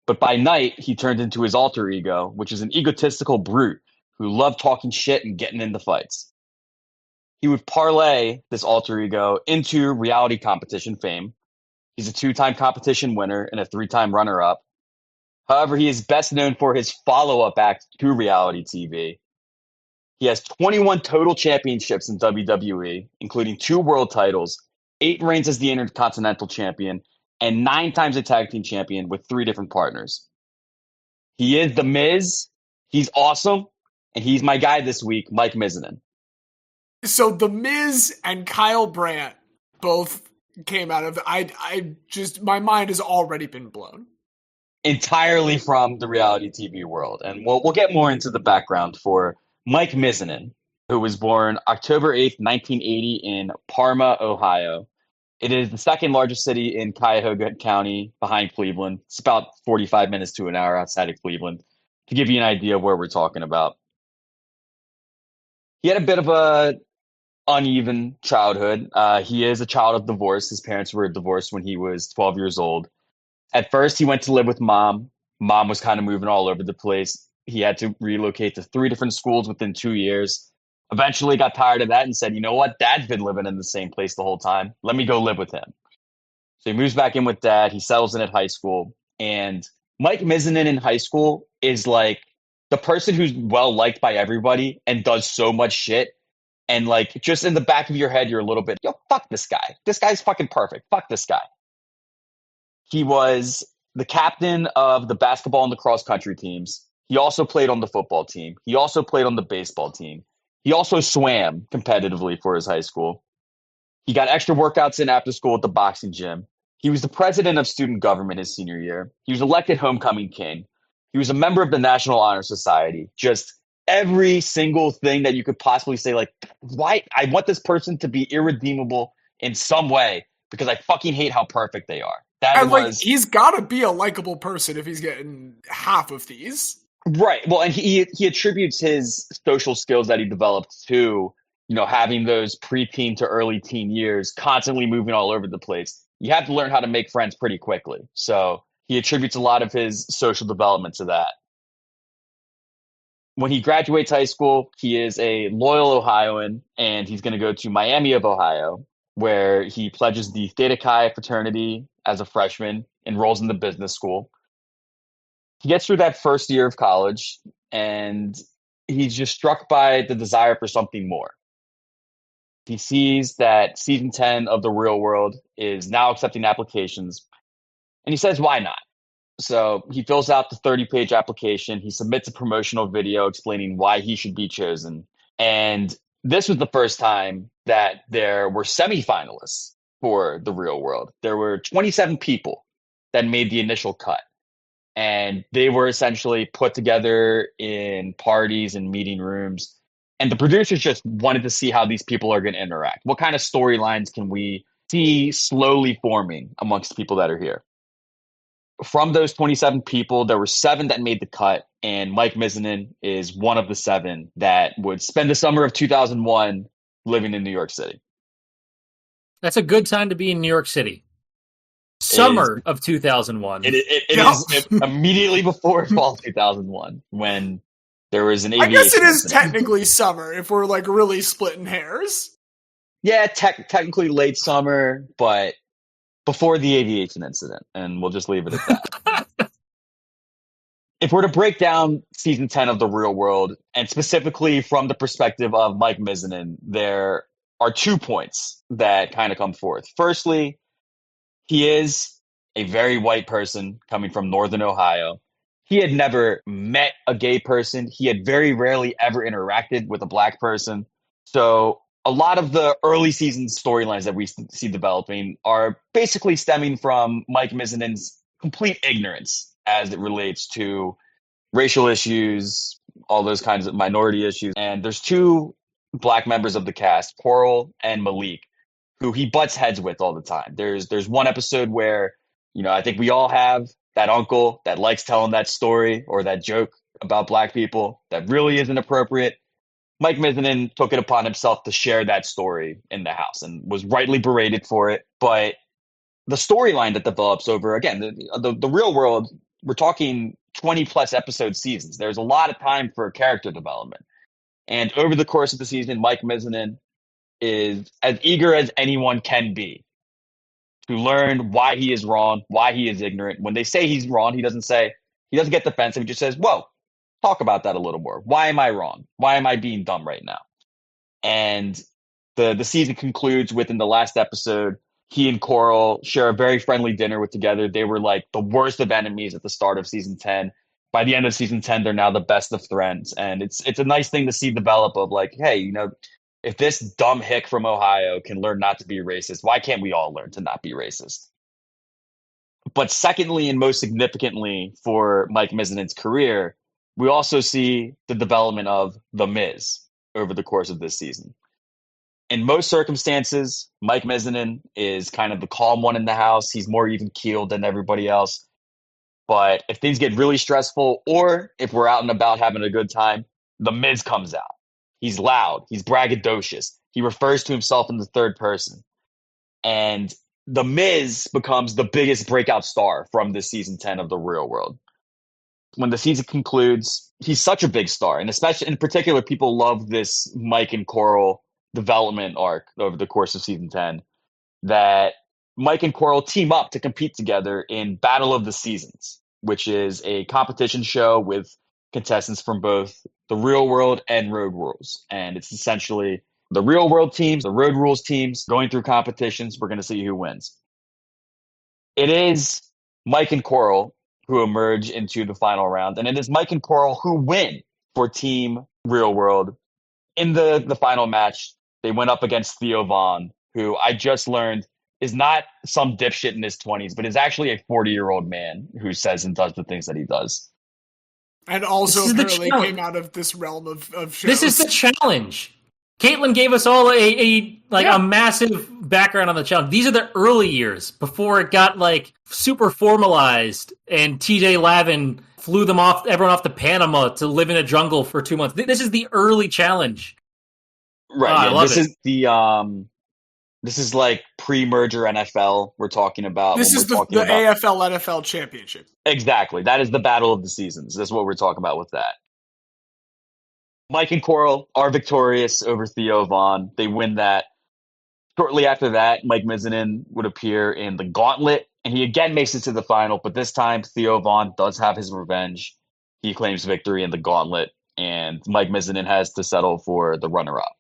S3: But by night, he turned into his alter ego, which is an egotistical brute who loved talking shit and getting into fights. He would parlay this alter ego into reality competition fame. He's a 2-time competition winner and a 3-time runner-up. However, he is best known for his follow-up act to reality TV. He has 21 total championships in WWE, including 2 world titles, 8 reigns as the Intercontinental Champion, and 9 times a tag team champion with 3 different partners. He is the Miz. He's awesome. And he's my guy this week, Mike Mizanin.
S2: So the Miz and Kyle Brandt both came out of my mind has already been blown.
S3: Entirely from the reality TV world. And we'll get more into the background for Mike Mizanin, who was born October 8th, 1980 in Parma, Ohio. It is the second largest city in Cuyahoga County behind Cleveland. It's about 45 minutes to an hour outside of Cleveland, to give you an idea of where we're talking about. He had a bit of a uneven childhood. He is a child of divorce. His parents were divorced when he was 12 years old. At first, he went to live with mom. Mom was kind of moving all over the place. He had to relocate to 3 different schools within 2 years. Eventually got tired of that and said, you know what? Dad's been living in the same place the whole time. Let me go live with him. So he moves back in with dad. He settles in at high school. And Mike Mizanin in high school is like the person who's well-liked by everybody and does so much shit. And just in the back of your head, you're a little bit, fuck this guy. This guy's fucking perfect. Fuck this guy. He was the captain of the basketball and the cross-country teams. He also played on the football team. He also played on the baseball team. He also swam competitively for his high school. He got extra workouts in after school at the boxing gym. He was the president of student government his senior year. He was elected homecoming king. He was a member of the National Honor Society. Just every single thing that you could possibly say, why? I want this person to be irredeemable in some way, because I fucking hate how perfect they are. That
S2: And
S3: was
S2: he's got to be a likable person if he's getting half of these.
S3: right. Well, and he attributes his social skills that he developed to, having those preteen to early teen years, constantly moving all over the place. You have to learn how to make friends pretty quickly. So he attributes a lot of his social development to that. When he graduates high school, he is a loyal Ohioan, and he's going to go to Miami of Ohio, where he pledges the Theta Chi fraternity as a freshman, enrolls in the business school. He gets through that first year of college, and he's just struck by the desire for something more. He sees that season 10 of The Real World is now accepting applications, and he says, why not? So he fills out the 30-page application. He submits a promotional video explaining why he should be chosen. And this was the first time that there were semifinalists for The Real World. There were 27 people that made the initial cut. And they were essentially put together in parties and meeting rooms. And the producers just wanted to see how these people are going to interact. What kind of storylines can we see slowly forming amongst people that are here? From those 27 people, there were 7 that made the cut, and Mike Mizanin is one of the 7 that would spend the summer of 2001 living in New York City.
S4: That's a good time to be in New York City. Summer of 2001.
S3: It is immediately before fall 2001 when there was an aviation
S2: I guess it is
S3: incident.
S2: technically summer if we're really splitting hairs.
S3: Yeah, technically late summer, but before the aviation incident, and we'll just leave it at that. If we're to break down season 10 of The Real World, and specifically from the perspective of Mike Mizanin, there are 2 points that kind of come forth. Firstly, he is a very white person coming from Northern Ohio. He had never met a gay person. He had very rarely ever interacted with a black person. So a lot of the early season storylines that we see developing are basically stemming from Mike Mizanin's complete ignorance as it relates to racial issues, all those kinds of minority issues. And there's 2 black members of the cast, Coral and Malik, who he butts heads with all the time. There's one episode where, I think we all have that uncle that likes telling that story or that joke about black people that really isn't appropriate. Mike Mizanin took it upon himself to share that story in the house and was rightly berated for it. But the storyline that develops over, again, the Real World, we're talking 20 plus episode seasons. There's a lot of time for character development. And over the course of the season, Mike Mizanin is as eager as anyone can be to learn why he is wrong, why he is ignorant. When they say he's wrong, he doesn't get defensive. He just says, whoa, talk about that a little more. Why am I wrong? Why am I being dumb right now? And the season concludes with, in the last episode, he and Coral share a very friendly dinner together. They were like the worst of enemies at the start of season 10. By the end of season 10, they're now the best of friends. And it's a nice thing to see develop of like, hey, if this dumb hick from Ohio can learn not to be racist, why can't we all learn to not be racist? But secondly, and most significantly for Mike Mizanin's career, we also see the development of The Miz over the course of this season. In most circumstances, Mike Mizanin is kind of the calm one in the house. He's more even-keeled than everybody else. But if things get really stressful, or if we're out and about having a good time, The Miz comes out. He's loud. He's braggadocious. He refers to himself in the third person. And The Miz becomes the biggest breakout star from this season 10 of The Real World. When the season concludes, he's such a big star. And especially in particular, people love this Mike and Coral development arc over the course of season 10, that Mike and Coral team up to compete together in Battle of the Seasons, which is a competition show with contestants from both the Real World and Road Rules. And it's essentially the Real World teams, the Road Rules teams going through competitions. We're going to see who wins. It is Mike and Coral who emerge into the final round. And it is Mike and Coral who win for Team Real World. In the final match, they went up against Theo Vaughn, who I just learned is not some dipshit in his 20s, but is actually a 40-year-old man who says and does the things that he does.
S2: And also apparently came out of this realm of shows.
S4: This is the challenge. Caitlin gave us all a massive background on the challenge. These are the early years before it got like super formalized, and TJ Lavin flew everyone off to Panama to live in a jungle for 2 months. This is the early challenge.
S3: Right.
S4: I love it.
S3: This is like pre-merger NFL we're talking about.
S2: This is the AFL NFL championship.
S3: Exactly. That is the battle of the seasons. That's what we're talking about with that. Mike and Coral are victorious over Theo Von. They win that. Shortly after that, Mike Mizanin would appear in the Gauntlet, and he again makes it to the final, but this time Theo Von does have his revenge. He claims victory in the Gauntlet, and Mike Mizanin has to settle for the runner-up.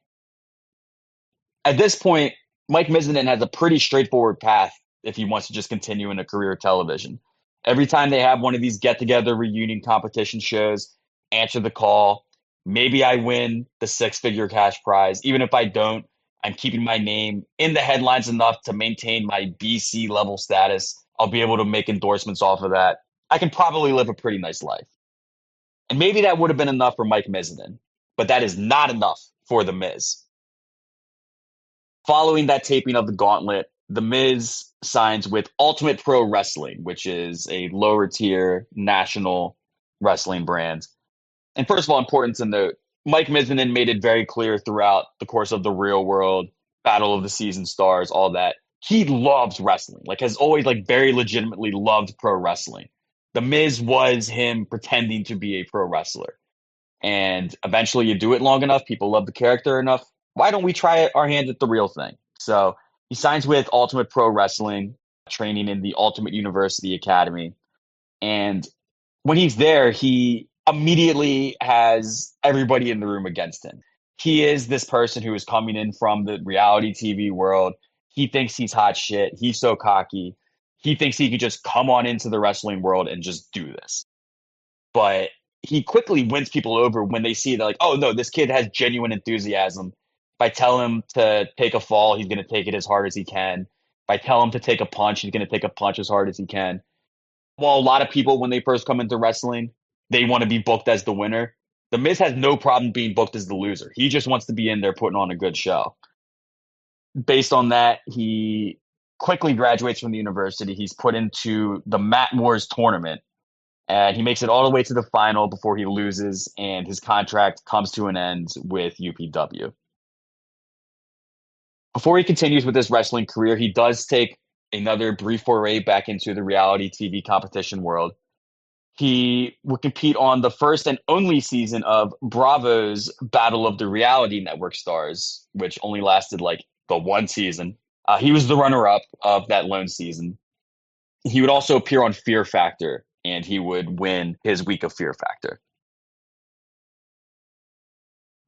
S3: At this point, Mike Mizanin has a pretty straightforward path if he wants to just continue in a career of television. Every time they have one of these get-together reunion competition shows, answer the call. Maybe I win the 6-figure cash prize. Even if I don't, I'm keeping my name in the headlines enough to maintain my BC level status. I'll be able to make endorsements off of that. I can probably live a pretty nice life. And maybe that would have been enough for Mike Mizanin, but that is not enough for The Miz. Following that taping of the Gauntlet, The Miz signs with Ultimate Pro Wrestling, which is a lower tier national wrestling brand. And first of all, important to note, Mike Mizanin made it very clear throughout the course of the Real World, Battle of the Season Stars, all that. He loves wrestling, has always very legitimately loved pro wrestling. The Miz was him pretending to be a pro wrestler. And eventually you do it long enough, people love the character enough. Why don't we try our hand at the real thing? So he signs with Ultimate Pro Wrestling, training in the Ultimate University Academy. And when he's there, he immediately has everybody in the room against him. He is this person who is coming in from the reality TV world. He thinks he's hot shit. He's so cocky. He thinks he could just come on into the wrestling world and just do this. But he quickly wins people over when they see that, oh no, this kid has genuine enthusiasm. If I tell him to take a fall, he's going to take it as hard as he can. If I tell him to take a punch, he's going to take a punch as hard as he can. While a lot of people, when they first come into wrestling, they want to be booked as the winner. The Miz has no problem being booked as the loser. He just wants to be in there putting on a good show. Based on that, he quickly graduates from the university. He's put into the Mat Wars tournament, and he makes it all the way to the final before he loses, and his contract comes to an end with UPW. Before he continues with his wrestling career, he does take another brief foray back into the reality TV competition world. He would compete on the first and only season of Bravo's Battle of the Reality Network Stars, which only lasted the one season. He was the runner-up of that lone season. He would also appear on Fear Factor, and he would win his week of Fear Factor.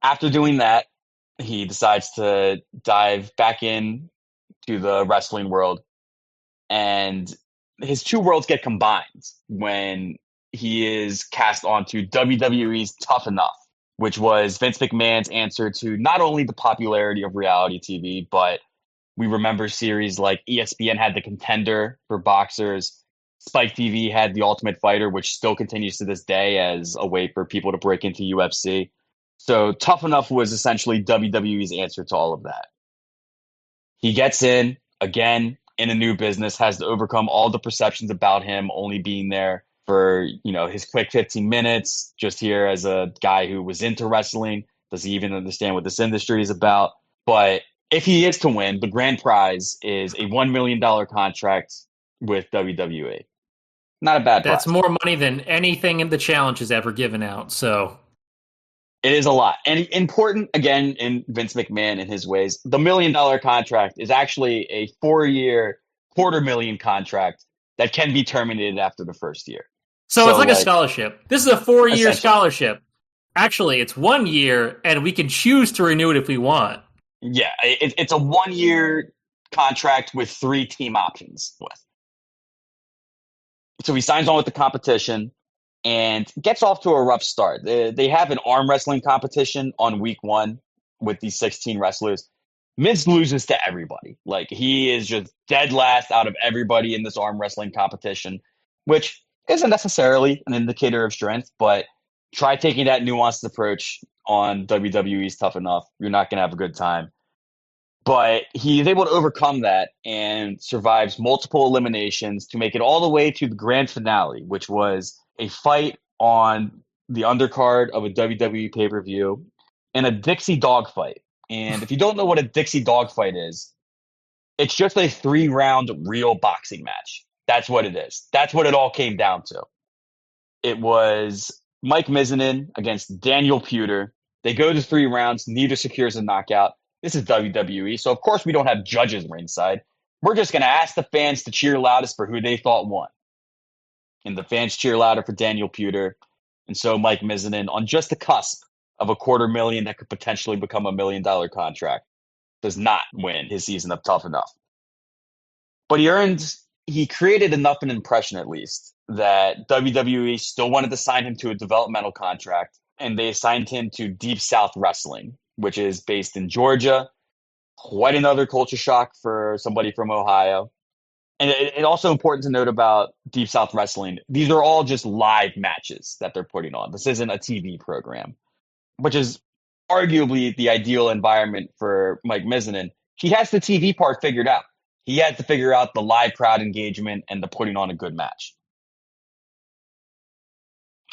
S3: After doing that, he decides to dive back in to the wrestling world, and his two worlds get combined when he is cast onto WWE's Tough Enough, which was Vince McMahon's answer to not only the popularity of reality TV, but we remember series like ESPN had The Contender for boxers. Spike TV had The Ultimate Fighter, which still continues to this day as a way for people to break into UFC. So Tough Enough was essentially WWE's answer to all of that. He gets in, again, in a new business, has to overcome all the perceptions about him only being there for, his quick 15 minutes, just here as a guy who was into wrestling. Does he even understand what this industry is about? But if he is to win, the grand prize is a $1 million contract with WWE. Not a bad prize.
S4: That's more money than anything in the challenge has ever given out. So
S3: it is a lot. And important, again, in Vince McMahon and his ways, the $1 million contract is actually a 4-year, $250,000 contract that can be terminated after the first year.
S4: So it's like a scholarship. This is a 4-year scholarship. Actually, it's 1 year, and we can choose to renew it if we want.
S3: Yeah, it's a 1-year contract with 3 team options. So he signs on with the competition and gets off to a rough start. They have an arm wrestling competition on week 1 with these 16 wrestlers. Miz loses to everybody. He is just dead last out of everybody in this arm wrestling competition, which isn't necessarily an indicator of strength, but try taking that nuanced approach on WWE's Tough Enough. You're not going to have a good time. But he's able to overcome that and survives multiple eliminations to make it all the way to the grand finale, which was a fight on the undercard of a WWE pay-per-view and a Dixie dogfight. And if you don't know what a Dixie dogfight is, it's just a 3-round real boxing match. That's what it is. That's what it all came down to. It was Mike Mizanin against Daniel Puder. They go to 3 rounds. Neither secures a knockout. This is WWE, so of course we don't have judges ringside. We're just going to ask the fans to cheer loudest for who they thought won. And the fans cheer louder for Daniel Puder. And so Mike Mizanin, on just the cusp of a $250,000 that could potentially become $1 million contract, does not win his season of Tough Enough. But he created enough an impression, at least, that WWE still wanted to sign him to a developmental contract, and they assigned him to Deep South Wrestling, which is based in Georgia. Quite another culture shock for somebody from Ohio. And it's also important to note about Deep South Wrestling. These are all just live matches that they're putting on. This isn't a TV program, which is arguably the ideal environment for Mike Mizanin. He has the TV part figured out. He had to figure out the live crowd engagement and the putting on a good match.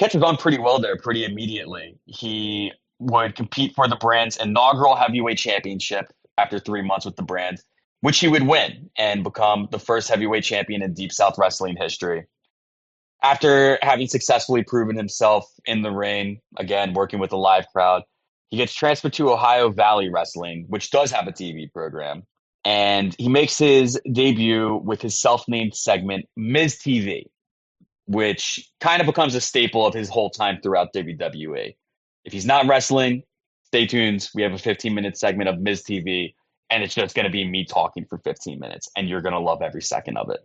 S3: Catches on pretty well there pretty immediately. He would compete for the brand's inaugural heavyweight championship after 3 months with the brand, which he would win and become the first heavyweight champion in Deep South Wrestling history. After having successfully proven himself in the ring, again, working with a live crowd, he gets transferred to Ohio Valley Wrestling, which does have a TV program. And he makes his debut with his self-named segment, Miz TV, which kind of becomes a staple of his whole time throughout WWE. If he's not wrestling, stay tuned. We have a 15-minute segment of Miz TV, and it's just going to be me talking for 15 minutes, and you're going to love every second of it.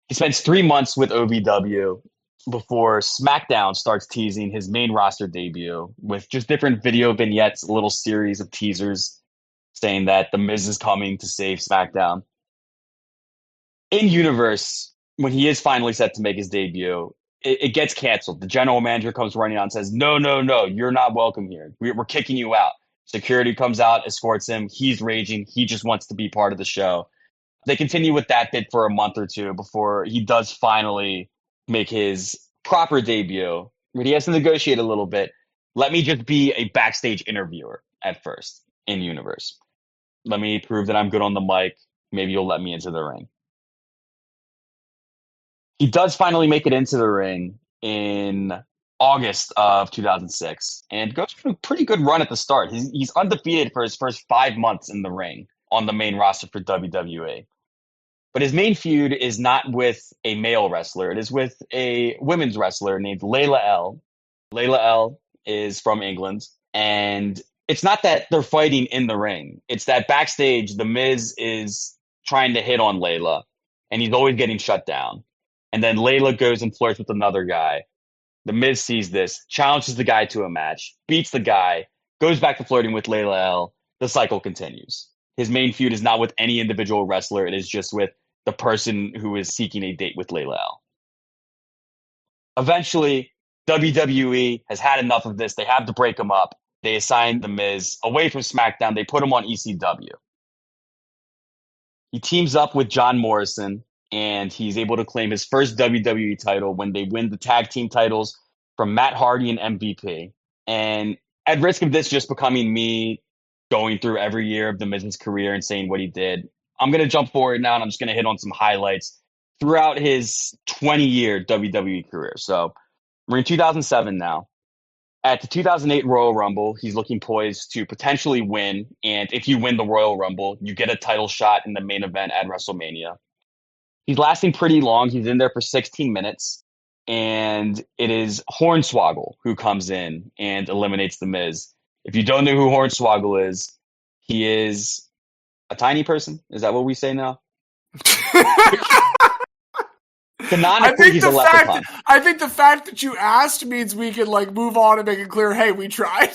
S3: He spends 3 months with OVW before SmackDown starts teasing his main roster debut with just different video vignettes, a little series of teasers saying that The Miz is coming to save SmackDown. In universe, when he is finally set to make his debut, it gets canceled. The general manager comes running out and says, no, you're not welcome here. We're kicking you out. Security comes out, escorts him. He's raging. He just wants to be part of the show. They continue with that bit for a month or two before he does finally make his proper debut. But he has to negotiate a little bit. Let me just be a backstage interviewer at first in universe. Let me prove that I'm good on the mic. Maybe you'll let me into the ring. He does finally make it into the ring in August of 2006 and goes through a pretty good run at the start. He's undefeated for his first 5 months in the ring on the main roster for WWE. But his main feud is not with a male wrestler. It is with a women's wrestler named Layla El. Layla El is from England. And it's not that they're fighting in the ring. It's that backstage, The Miz is trying to hit on Layla, and he's always getting shut down. And then Layla goes and flirts with another guy. The Miz sees this, challenges the guy to a match, beats the guy, goes back to flirting with Layla El. The cycle continues. His main feud is not with any individual wrestler. It is just with the person who is seeking a date with Layla El. Eventually, WWE has had enough of this. They have to break him up. They assign The Miz away from SmackDown. They put him on ECW. He teams up with John Morrison, and he's able to claim his first WWE title when they win the tag team titles from Matt Hardy and MVP. And at risk of this just becoming me going through every year of The Miz's career and saying what he did, I'm going to jump forward now, and I'm just going to hit on some highlights throughout his 20-year WWE career. So we're in 2007 now. At the 2008 Royal Rumble, he's looking poised to potentially win. And if you win the Royal Rumble, you get a title shot in the main event at WrestleMania. He's lasting pretty long. He's in there for 16 minutes. And it is Hornswoggle who comes in and eliminates The Miz. If you don't know who Hornswoggle is, he is a tiny person. Is that what we say now? Canonically, he's a leprechaun.
S2: I think the fact that you asked means we can move on and make it clear, hey, we tried.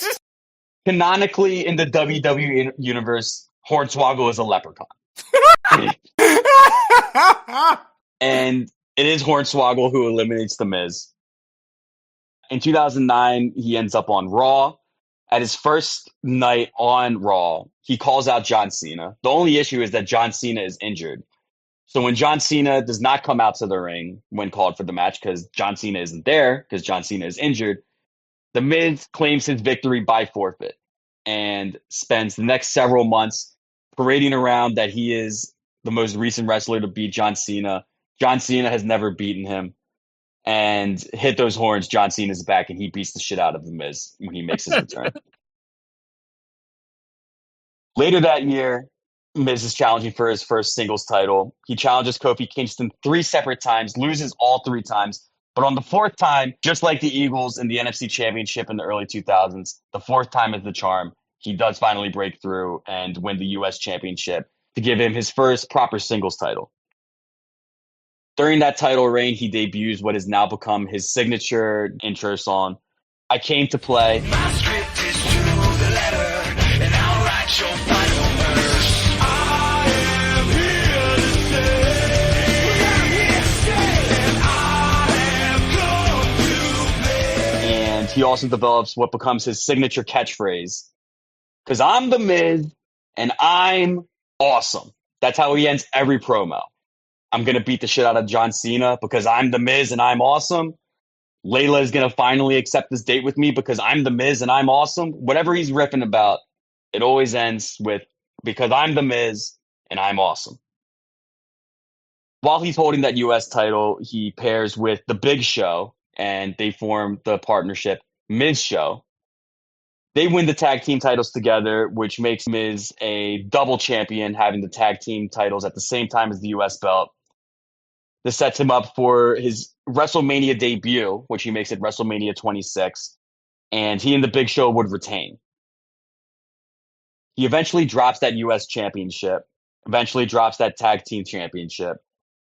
S3: Canonically, in the WWE universe, Hornswoggle is a leprechaun. And it is Hornswoggle who eliminates The Miz. In 2009, he ends up on Raw. At his first night on Raw, he calls out John Cena. The only issue is that John Cena is injured. So when John Cena does not come out to the ring when called for the match because John Cena isn't there because John Cena is injured, The Miz claims his victory by forfeit and spends the next several months parading around that he is the most recent wrestler to beat John Cena. John Cena has never beaten him. And hit those horns, John Cena's back, and he beats the shit out of The Miz when he makes his return. Later that year, Miz is challenging for his first singles title. He challenges Kofi Kingston 3 separate times, loses all 3 times. But on the 4th time, just like the Eagles in the NFC Championship in the early 2000s, the 4th time is the charm. He does finally break through and win the U.S. Championship to give him his first proper singles title. During that title reign, he debuts what has now become his signature intro song, I Came to Play.
S1: My script is to the letter, and I'll write your final verse. I am here to stay, and I have come to play.
S3: And he also develops what becomes his signature catchphrase, because I'm the Miz, and I'm awesome. That's how he ends every promo. I'm going to beat the shit out of John Cena because I'm the Miz and I'm awesome. Layla is going to finally accept this date with me because I'm the Miz and I'm awesome. Whatever he's riffing about, it always ends with because I'm the Miz and I'm awesome. While he's holding that U.S. title, he pairs with The Big Show and they form the partnership Miz Show. They win the tag team titles together, which makes Miz a double champion, having the tag team titles at the same time as the U.S. belt. This sets him up for his WrestleMania debut, which he makes at WrestleMania 26, and he and the Big Show would retain. He eventually drops that U.S. championship, eventually drops that tag team championship,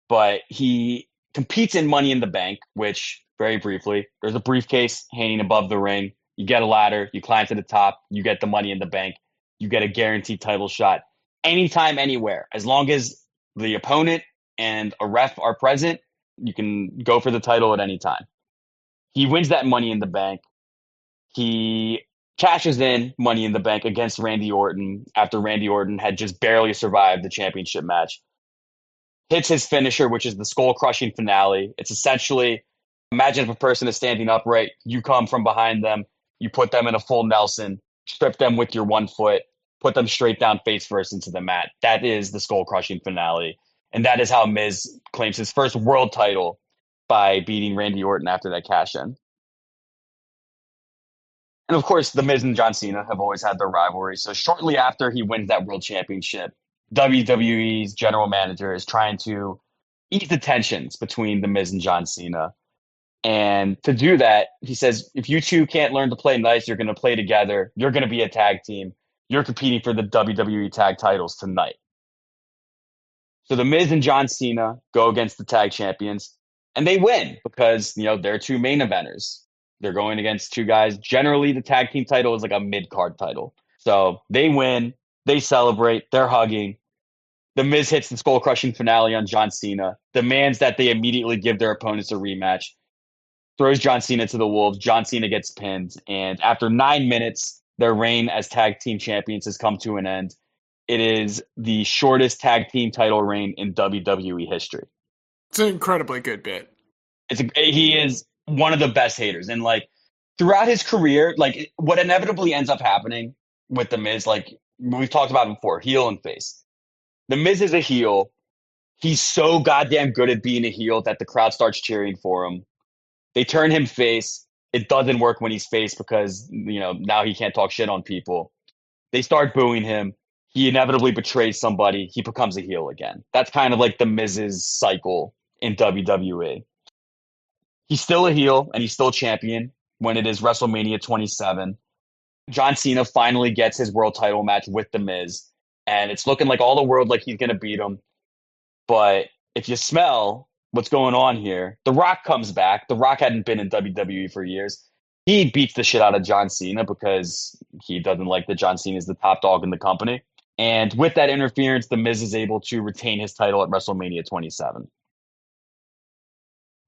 S3: but he competes in Money in the Bank, which, very briefly, there's a briefcase hanging above the ring. You get a ladder, you climb to the top, you get the Money in the Bank, you get a guaranteed title shot anytime, anywhere. As long as the opponent and a ref are present, you can go for the title at any time. He wins that Money in the Bank. He cashes in Money in the Bank against Randy Orton after Randy Orton had just barely survived the championship match. Hits his finisher, which is the skull-crushing finale. It's essentially, imagine if a person is standing upright, you come from behind them, you put them in a full Nelson, strip them with your 1 foot, put them straight down face first into the mat. That is the skull-crushing finale. And that is how Miz claims his first world title by beating Randy Orton after that cash-in. And of course, The Miz and John Cena have always had their rivalry. So shortly after he wins that world championship, WWE's general manager is trying to ease the tensions between The Miz and John Cena. And to do that, he says, if you two can't learn to play nice, you're going to play together. You're going to be a tag team. You're competing for the WWE tag titles tonight. So The Miz and John Cena go against the tag champions, and they win because, they're 2 main eventers. They're going against 2 guys. Generally, the tag team title is like a mid-card title. So they win. They celebrate. They're hugging. The Miz hits the skull-crushing finale on John Cena, demands that they immediately give their opponents a rematch, throws John Cena to the wolves. John Cena gets pinned, and after 9 minutes, their reign as tag team champions has come to an end. It is the shortest tag team title reign in WWE history.
S2: It's an incredibly good bit.
S3: He is one of the best haters. And throughout his career, what inevitably ends up happening with The Miz, we've talked about before, heel and face. The Miz is a heel. He's so goddamn good at being a heel that the crowd starts cheering for him. They turn him face. It doesn't work when he's face because, now he can't talk shit on people. They start booing him. He inevitably betrays somebody. He becomes a heel again. That's kind of like the Miz's cycle in WWE. He's still a heel and he's still champion when it is WrestleMania 27. John Cena finally gets his world title match with The Miz. And it's looking like all the world like he's going to beat him. But if you smell what's going on here, The Rock comes back. The Rock hadn't been in WWE for years. He beats the shit out of John Cena because he doesn't like that John Cena is the top dog in the company. And with that interference, The Miz is able to retain his title at WrestleMania 27.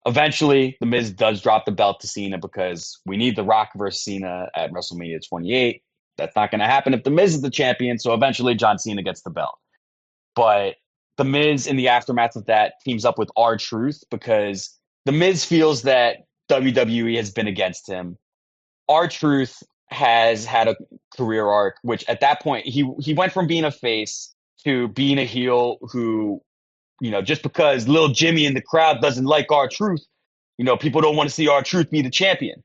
S3: Eventually, The Miz does drop the belt to Cena because we need The Rock versus Cena at WrestleMania 28. That's not going to happen if The Miz is the champion, so eventually John Cena gets the belt. But The Miz, in the aftermath of that, teams up with R-Truth because The Miz feels that WWE has been against him. R-Truth has had a career arc, which at that point, he went from being a face to being a heel who, just because Lil Jimmy in the crowd doesn't like R-Truth, people don't want to see R-Truth be the champion.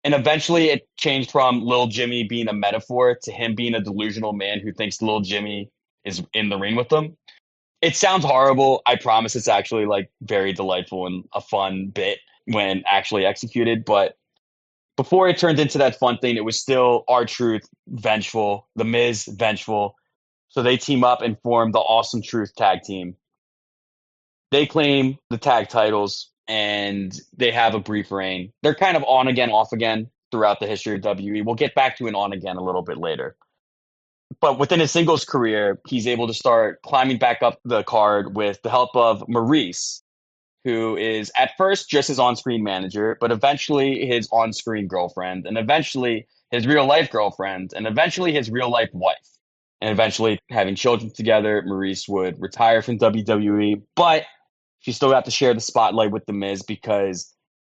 S3: And eventually it changed from Lil Jimmy being a metaphor to him being a delusional man who thinks Lil Jimmy is in the ring with them. It sounds horrible. I promise it's actually like very delightful and a fun bit when actually executed. But before it turned into that fun thing, it was still R-Truth vengeful, The Miz vengeful. So they team up and form the Awesome Truth tag team. They claim the tag titles and they have a brief reign. They're kind of on again, off again throughout the history of WWE. We'll get back to an on again a little bit later. But within his singles career, he's able to start climbing back up the card with the help of Maryse, who is at first just his on-screen manager, but eventually his on-screen girlfriend, and eventually his real-life girlfriend, and eventually his real-life wife. And eventually, having children together, Maryse would retire from WWE, but she still got to share the spotlight with The Miz because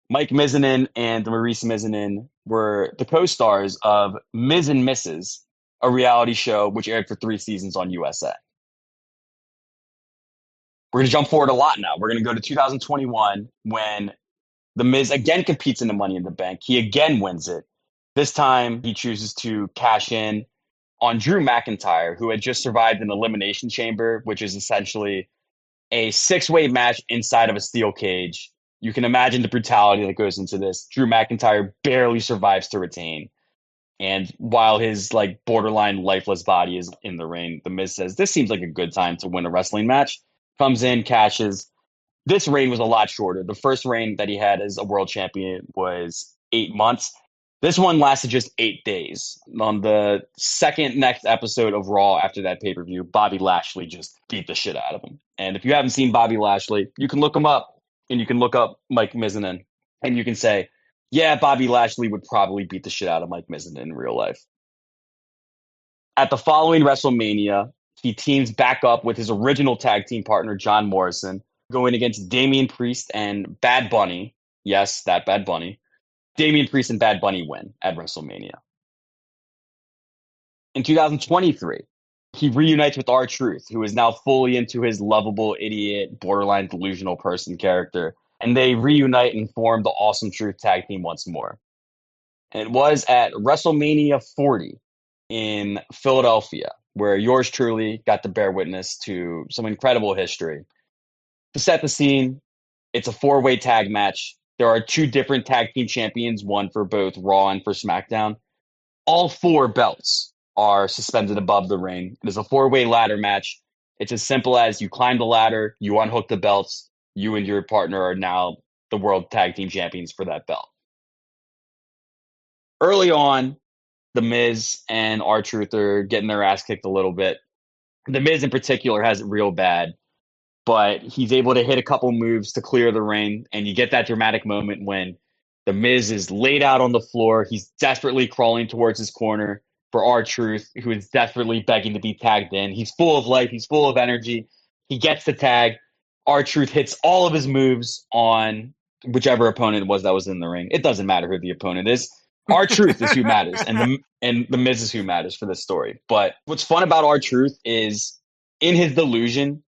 S3: Mike Mizanin and Maryse Mizanin were the co-stars of Miz and Mrs., a reality show which aired for 3 seasons on USA. We're going to jump forward a lot now. We're going to go to 2021 when The Miz again competes in the Money in the Bank. He again wins it. This time, he chooses to cash in on Drew McIntyre, who had just survived an Elimination Chamber, which is essentially a 6-way match inside of a steel cage. You can imagine the brutality that goes into this. Drew McIntyre barely survives to retain. And while his borderline lifeless body is in the ring, The Miz says, this seems like a good time to win a wrestling match. Comes in, cashes. This reign was a lot shorter. The first reign that he had as a world champion was 8 months. This one lasted just 8 days. On the next episode of Raw after that pay-per-view, Bobby Lashley just beat the shit out of him. And if you haven't seen Bobby Lashley, you can look him up, and you can look up Mike Mizanin, and you can say, yeah, Bobby Lashley would probably beat the shit out of Mike Mizanin in real life. At the following WrestleMania, he teams back up with his original tag team partner, John Morrison, going against Damian Priest and Bad Bunny. Yes, that Bad Bunny. Damian Priest and Bad Bunny win at WrestleMania. In 2023, he reunites with R-Truth, who is now fully into his lovable, idiot, borderline delusional person character. And they reunite and form the Awesome Truth tag team once more. And it was at WrestleMania 40 in Philadelphia, where yours truly got to bear witness to some incredible history. To set the scene, it's a 4-way tag match. There are 2 different tag team champions, one for both Raw and for SmackDown. All 4 belts are suspended above the ring. It is a 4-way ladder match. It's as simple as you climb the ladder, you unhook the belts, you and your partner are now the world tag team champions for that belt. Early on, The Miz and R-Truth are getting their ass kicked a little bit. The Miz in particular has it real bad, but he's able to hit a couple moves to clear the ring, and you get that dramatic moment when The Miz is laid out on the floor. He's desperately crawling towards his corner for R-Truth, who is desperately begging to be tagged in. He's full of life. He's full of energy. He gets the tag. R-Truth hits all of his moves on whichever opponent it was that was in the ring. It doesn't matter who the opponent is. R-Truth is who matters, and the Miz is who matters for this story. But what's fun about R-Truth is, in his delusion,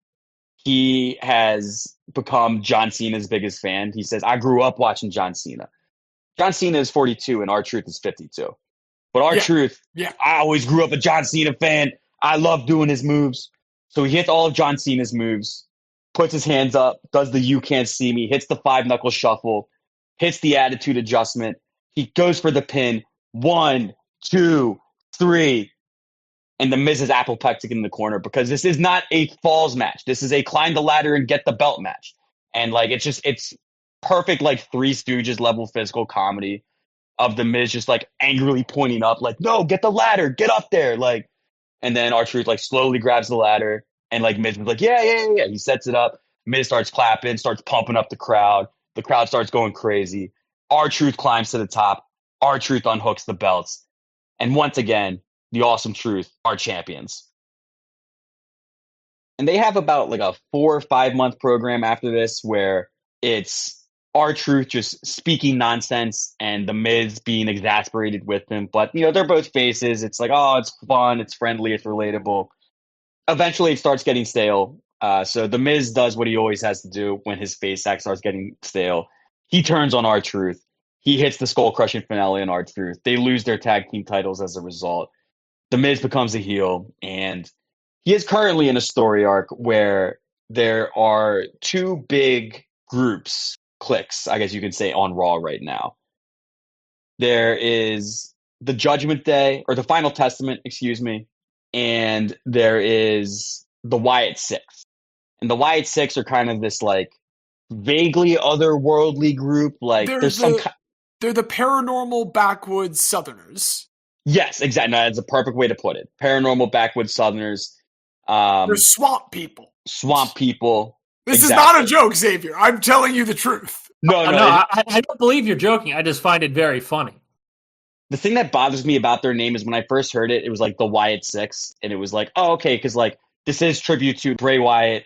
S3: he has become John Cena's biggest fan. He says, I grew up watching John Cena. John Cena is 42 and R-Truth is 52. But R-Truth, I always grew up a John Cena fan. I love doing his moves. So he hits all of John Cena's moves, puts his hands up, does the you can't see me, hits the 5-knuckle shuffle, hits the attitude adjustment. He goes for the pin. 1, 2, 3. And The Miz is apoplectic in the corner because this is not a falls match. This is a climb the ladder and get the belt match. And it's perfect Three Stooges level physical comedy of The Miz just angrily pointing up no, get the ladder, get up there. And then R-Truth slowly grabs the ladder and Miz is yeah. He sets it up. Miz starts clapping, starts pumping up the crowd. The crowd starts going crazy. R-Truth climbs to the top. R-Truth unhooks the belts. And once again, the Awesome Truth are champions. And they have about like a 4 or 5 month program after this where it's R-Truth just speaking nonsense and the Miz being exasperated with him. But, they're both faces. It's like, oh, it's fun. It's friendly. It's relatable. Eventually, it starts getting stale. So the Miz does what he always has to do when his face act starts getting stale. He turns on R-Truth. He hits the skull-crushing finale on R-Truth. They lose their tag team titles as a result. The Miz becomes a heel, and he is currently in a story arc where there are 2 big groups, cliques, I guess you could say, on Raw right now. There is the Judgment Day, or the Final Testament, excuse me, and there is the Wyatt Six. And the Wyatt Six are kind of this, like, vaguely otherworldly group. Like,
S2: they're the paranormal backwoods Southerners.
S3: Yes, exactly. No, that's a perfect way to put it. Paranormal backwoods Southerners.
S2: They're swamp people.
S3: Swamp people.
S2: This is not a joke, Xavier. I'm telling you the truth.
S3: No.
S4: I don't believe you're joking. I just find it very funny.
S3: The thing that bothers me about their name is when I first heard it, it was like the Wyatt Six. And it was like, oh, okay, because like this is tribute to Bray Wyatt.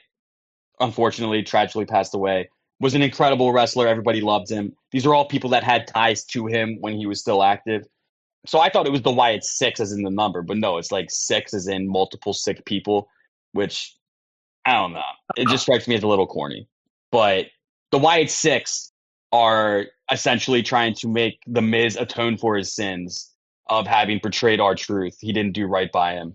S3: Unfortunately, tragically passed away. Was an incredible wrestler. Everybody loved him. These are all people that had ties to him when he was still active. So I thought it was the Wyatt Six as in the number, but no, it's like 6 as in multiple sick people, which I don't know. It just strikes me as a little corny. But the Wyatt Six are essentially trying to make the Miz atone for his sins of having betrayed R-Truth. He didn't do right by him.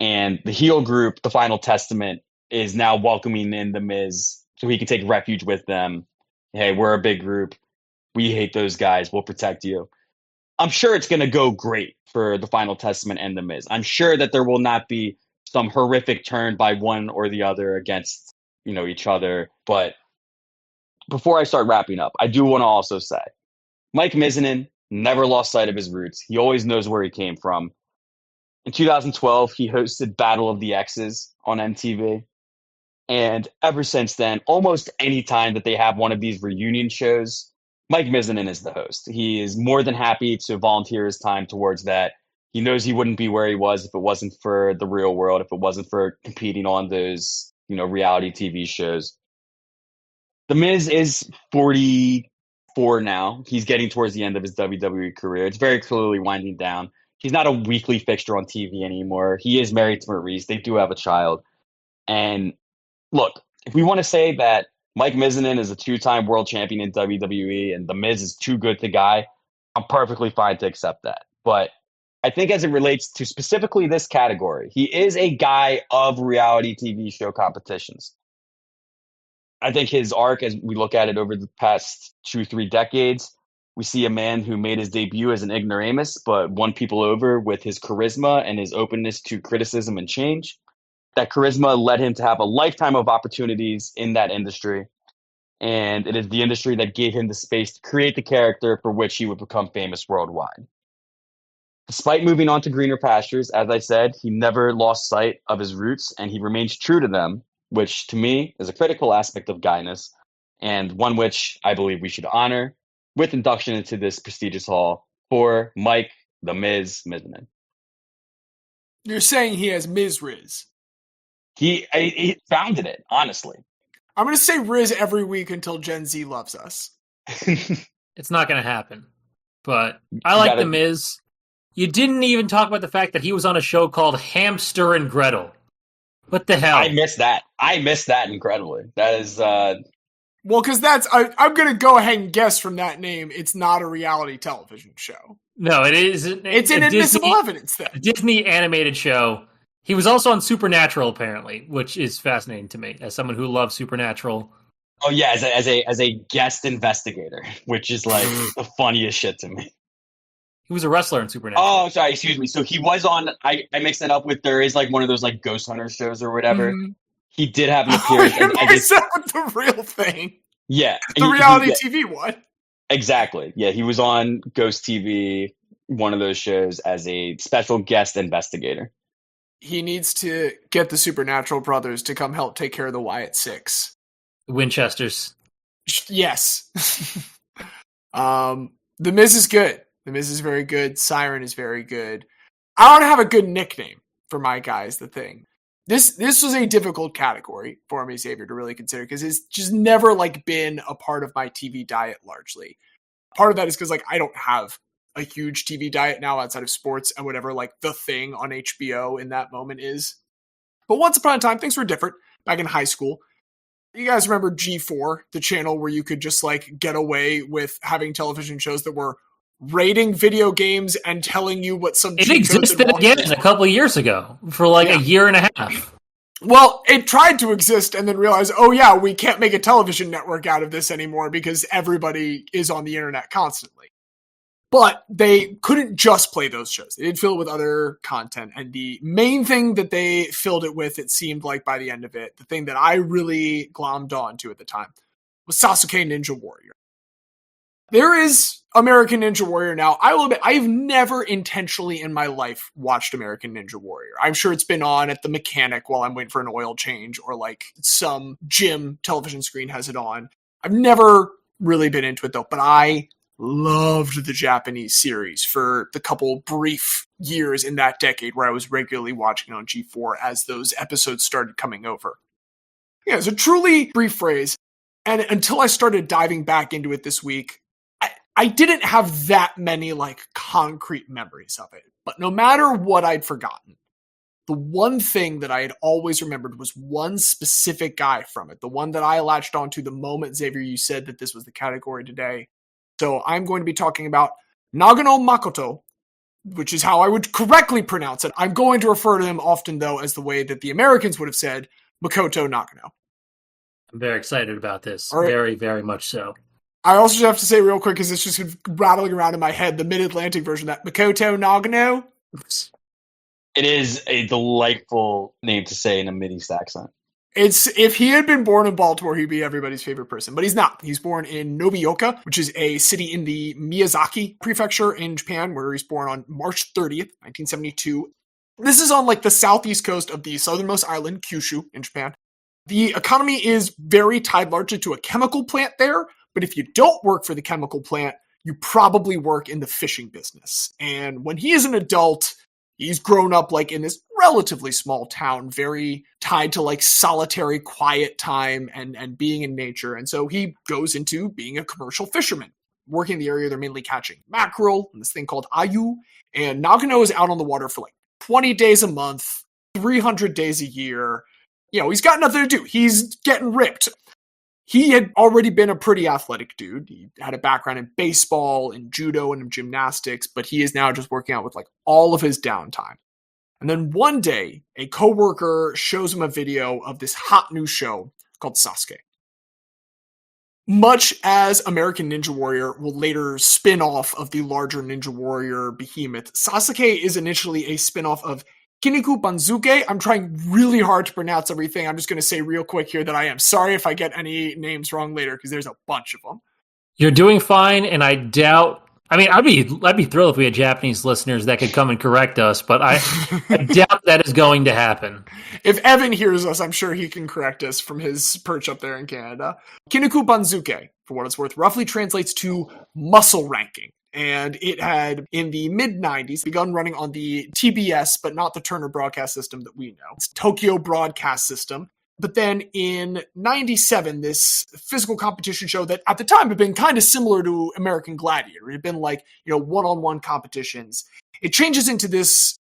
S3: And the heel group, the Final Testament, is now welcoming in the Miz so he can take refuge with them. Hey, we're a big group. We hate those guys. We'll protect you. I'm sure it's going to go great for the Final Testament and the Miz. I'm sure that there will not be some horrific turn by one or the other against, each other. But before I start wrapping up, I do want to also say, Mike Mizanin never lost sight of his roots. He always knows where he came from. In 2012, he hosted Battle of the X's on MTV. And ever since then, almost any time that they have one of these reunion shows, Mike Mizanin is the host. He is more than happy to volunteer his time towards that. He knows he wouldn't be where he was if it wasn't for the real world, if it wasn't for competing on those, reality TV shows. The Miz is 44 now. He's getting towards the end of his WWE career. It's very clearly winding down. He's not a weekly fixture on TV anymore. He is married to Maurice. They do have a child. And look, if we want to say that Mike Mizanin is a 2-time world champion in WWE and The Miz is too good to guy, I'm perfectly fine to accept that. But I think as it relates to specifically this category, he is a guy of reality TV show competitions. I think his arc, as we look at it over the past 2-3 decades, we see a man who made his debut as an ignoramus, but won people over with his charisma and his openness to criticism and change. That charisma led him to have a lifetime of opportunities in that industry. And it is the industry that gave him the space to create the character for which he would become famous worldwide. Despite moving on to greener pastures, as I said, he never lost sight of his roots and he remains true to them, which to me is a critical aspect of guyness and one which I believe we should honor with induction into this prestigious hall for Mike the Miz Mizanin.
S2: You're saying he has Miz Riz.
S3: He founded it, honestly.
S2: I'm going to say Riz every week until Gen Z loves us.
S4: It's not going to happen. But I like The Miz. You didn't even talk about the fact that he was on a show called Hamster and Gretel. What the hell?
S3: I missed that incredibly. That is...
S2: Well, because I'm going to go ahead and guess from that name, it's not a reality television show.
S4: No, it is.
S2: It's inadmissible evidence then.
S4: A Disney animated show. He was also on Supernatural, apparently, which is fascinating to me as someone who loves Supernatural.
S3: Oh yeah, as a guest investigator, which is like the funniest shit to me.
S4: He was a wrestler in Supernatural.
S3: Oh, sorry, excuse me. So he was on. I mixed that up with there is like one of those like Ghost Hunter shows or whatever. Mm-hmm. He did have an appearance.
S2: Oh, you're mixed up with the real thing.
S3: Yeah,
S2: the reality TV one.
S3: Exactly. Yeah, he was on Ghost TV, one of those shows, as a special guest investigator.
S2: He needs to get the Supernatural brothers to come help take care of the Wyatt Six.
S4: Winchesters.
S2: Yes. The Miz is good. The Miz is very good. Siren is very good. I don't have a good nickname for my guy is the thing. This was a difficult category for me, Xavier, to really consider because it's just never like been a part of my TV diet largely. Part of that is because like I don't have a huge TV diet now outside of sports and whatever like the thing on HBO in that moment is. But once upon a time, things were different back in high school. You guys remember G4, the channel where you could just like get away with having television shows that were rating video games and telling you what some
S4: it existed again a couple of years ago for like a year and a half.
S2: Well, it tried to exist and then realized, oh yeah, we can't make a television network out of this anymore because everybody is on the internet constantly. But they couldn't just play those shows. They did fill it with other content. And the main thing that they filled it with, it seemed like by the end of it, the thing that I really glommed onto at the time was Sasuke Ninja Warrior. There is American Ninja Warrior now. I will admit, I've never intentionally in my life watched American Ninja Warrior. I'm sure it's been on at the mechanic while I'm waiting for an oil change or like some gym television screen has it on. I've never really been into it though, but I loved the Japanese series for the couple brief years in that decade where I was regularly watching it on G4 as those episodes started coming over. Yeah, it's a truly brief phrase. And until I started diving back into it this week, I didn't have that many like concrete memories of it. But no matter what I'd forgotten, the one thing that I had always remembered was one specific guy from it. The one that I latched onto the moment, Xavier, you said that this was the category today. So I'm going to be talking about Nagano Makoto, which is how I would correctly pronounce it. I'm going to refer to him often, though, as the way that the Americans would have said Makoto Nagano.
S4: I'm very excited about this.
S2: Right.
S4: Very, very much so.
S2: I also just have to say real quick, because it's just rattling around in my head, the Mid-Atlantic version of that. Makoto Nagano.
S3: It is a delightful name to say in a Mid-East accent.
S2: If he had been born in Baltimore, he'd be everybody's favorite person, but he's not. He's born in Nobioka, which is a city in the Miyazaki prefecture in Japan, where he's born on March 30th, 1972. This is on like the southeast coast of the southernmost island, Kyushu, in Japan. The economy is very tied largely to a chemical plant there, but if you don't work for the chemical plant, you probably work in the fishing business. And when he is an adult, he's grown up like in this relatively small town, very tied to like solitary quiet time and being in nature. And so he goes into being a commercial fisherman. Working in the area, they're mainly catching mackerel and this thing called ayu. And Nagano is out on the water for like 20 days a month, 300 days a year. You know, he's got nothing to do. He's getting ripped. He had already been a pretty athletic dude. He had a background in baseball, in judo, and in gymnastics, but he is now just working out with like all of his downtime. And then one day, a coworker shows him a video of this hot new show called Sasuke. Much as American Ninja Warrior will later spin off of the larger Ninja Warrior behemoth, Sasuke is initially a spin-off of Kiniku Banzuke. I'm trying really hard to pronounce everything. I'm just going to say real quick here that I am sorry if I get any names wrong later because there's a bunch of them.
S4: You're doing fine, and I doubt. I mean, I'd be thrilled if we had Japanese listeners that could come and correct us, but I doubt that is going to happen.
S2: If Evan hears us, I'm sure he can correct us from his perch up there in Canada. Kiniku Banzuke, for what it's worth, roughly translates to muscle ranking. And it had, in the mid-90s, begun running on the TBS, but not the Turner broadcast system that we know. It's Tokyo broadcast system. But then in 97, this physical competition show that at the time had been kind of similar to American Gladiator. It had been like, one-on-one competitions. It changes into this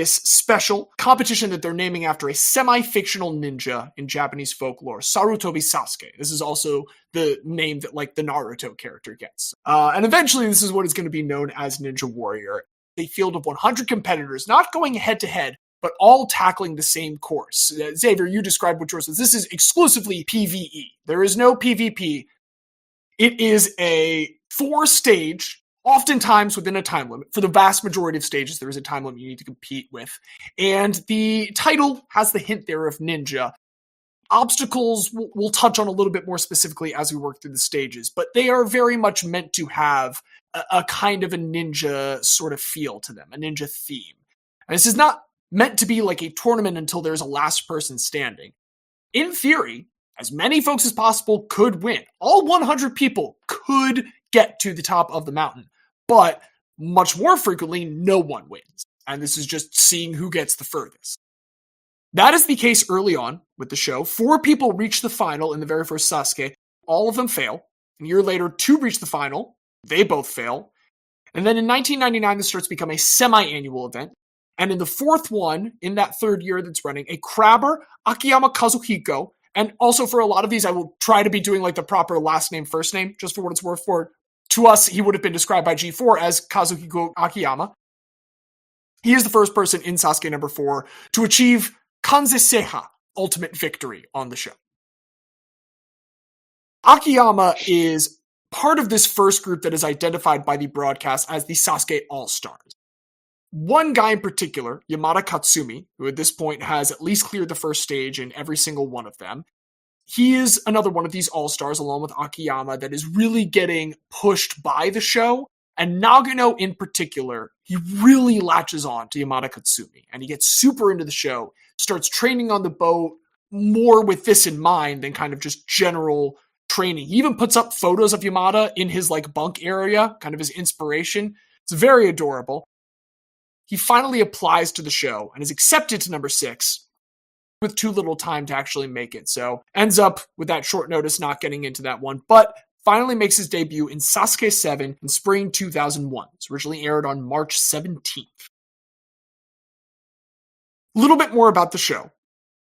S2: special competition that they're naming after a semi-fictional ninja in Japanese folklore, Sarutobi Sasuke. This is also the name that like the Naruto character gets. And eventually this is what is going to be known as Ninja Warrior. A field of 100 competitors, not going head-to-head, but all tackling the same course. Xavier, you described what yours was. This is exclusively PvE. There is no PvP. It is a 4-stage, oftentimes within a time limit. For the vast majority of stages, there is a time limit you need to compete with. And the title has the hint there of ninja. Obstacles we'll touch on a little bit more specifically as we work through the stages, but they are very much meant to have a kind of a ninja sort of feel to them, a ninja theme. And this is not meant to be like a tournament until there's a last person standing. In theory, as many folks as possible could win. All 100 people could get to the top of the mountain, but much more frequently, no one wins. And this is just seeing who gets the furthest. That is the case early on with the show. 4 people reach the final in the very first Sasuke. All of them fail. A year later, 2 reach the final. They both fail. And then in 1999, this starts to become a semi-annual event. And in the 4th one, in that 3rd year that's running, a crabber, Akiyama Kazuhiko, and also for a lot of these, I will try to be doing like the proper last name, first name, just for what it's worth. For to us, he would have been described by G4 as Kazuhiko Akiyama. He is the first person in Sasuke number 4 to achieve Kanze Seiha, ultimate victory on the show. Akiyama is part of this first group that is identified by the broadcast as the Sasuke All-Stars. One guy in particular, Yamada Katsumi, who at this point has at least cleared the first stage in every single one of them, he is another one of these all-stars, along with Akiyama, that is really getting pushed by the show. And Nagano in particular, he really latches on to Yamada Katsumi, and he gets super into the show, starts training on the boat more with this in mind than kind of just general training. He even puts up photos of Yamada in his like bunk area, kind of his inspiration. It's very adorable. He finally applies to the show and is accepted to number 6 with too little time to actually make it. So ends up with that short notice not getting into that one, but finally makes his debut in Sasuke 7 in spring 2001. It's originally aired on March 17th. A little bit more about the show.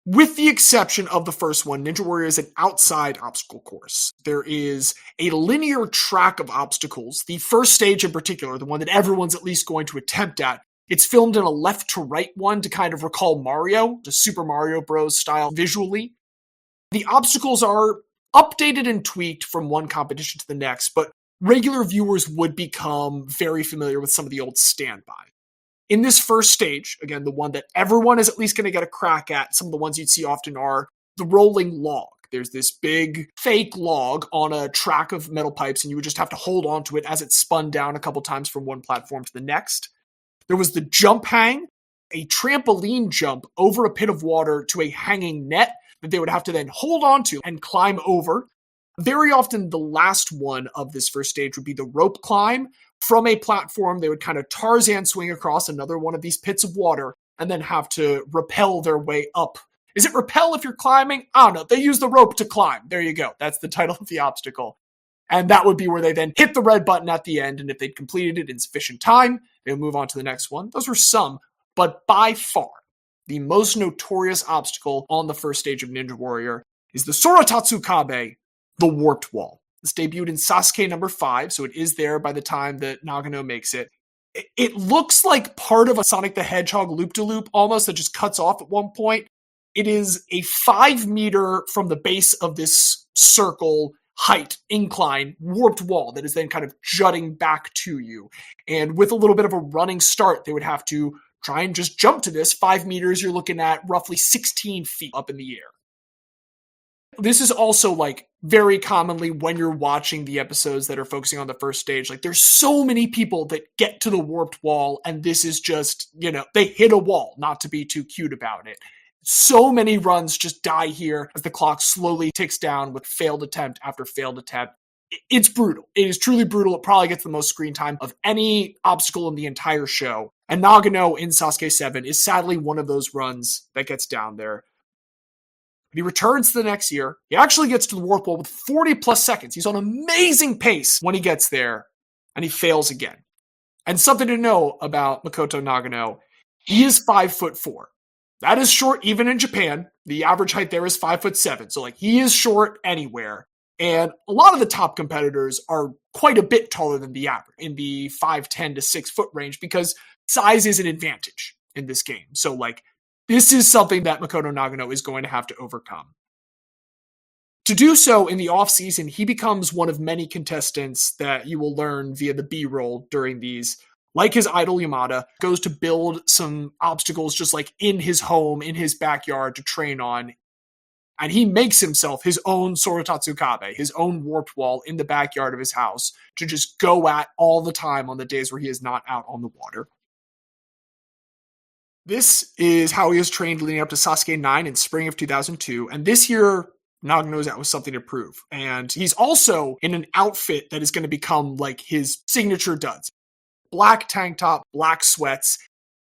S2: With the exception of the first one, Ninja Warrior is an outside obstacle course. There is a linear track of obstacles. The first stage in particular, the one that everyone's at least going to attempt at, it's filmed in a left to right one to kind of recall Mario, the Super Mario Bros. Style visually. The obstacles are updated and tweaked from one competition to the next, but regular viewers would become very familiar with some of the old standby. In this first stage, again, the one that everyone is at least going to get a crack at, some of the ones you'd see often are the rolling log. There's this big fake log on a track of metal pipes, and you would just have to hold on to it as it spun down a couple times from one platform to the next. There was the jump hang, a trampoline jump over a pit of water to a hanging net that they would have to then hold on to and climb over. Very often, the last one of this first stage would be the rope climb. From a platform, they would kind of Tarzan swing across another one of these pits of water and then have to rappel their way up. Is it rappel if you're climbing? I don't know. They use the rope to climb. There you go. That's the title of the obstacle. And that would be where they then hit the red button at the end, and if they'd completed it in sufficient time, they would move on to the next one. Those were some, but by far, the most notorious obstacle on the first stage of Ninja Warrior is the Sorotatsu Kabe, the Warped Wall. This debuted in Sasuke number 5, so it is there by the time that Nagano makes it. It looks like part of a Sonic the Hedgehog loop-de-loop almost that just cuts off at one point. It is a 5 meter from the base of this circle height, incline, warped wall that is then kind of jutting back to you. And with a little bit of a running start, they would have to try and just jump to this. 5 meters, you're looking at roughly 16 feet up in the air. This is also like very commonly when you're watching the episodes that are focusing on the first stage, like there's so many people that get to the warped wall and this is just, they hit a wall, not to be too cute about it. So many runs just die here as the clock slowly ticks down with failed attempt after failed attempt. It's brutal. It is truly brutal. It probably gets the most screen time of any obstacle in the entire show. And Nagano in Sasuke 7 is sadly one of those runs that gets down there. But he returns the next year. He actually gets to the warp wall with 40 plus seconds. He's on amazing pace when he gets there, and he fails again. And something to know about Makoto Nagano, he is 5'4". That is short even in Japan. The average height there is 5'7". So he is short anywhere. And a lot of the top competitors are quite a bit taller than the average in the 5'10" to 6 foot range because size is an advantage in this game. So this is something that Makoto Nagano is going to have to overcome. To do so in the off-season, he becomes one of many contestants that you will learn via the B-roll during these. Like his idol Yamada, goes to build some obstacles just in his home, in his backyard to train on. And he makes himself his own Sorotatsu Kabe, his own warped wall in the backyard of his house to just go at all the time on the days where he is not out on the water. This is how he is trained leading up to Sasuke 9 in spring of 2002. And this year, Nagano knows that was something to prove. And he's also in an outfit that is going to become like his signature duds. Black tank top, black sweats.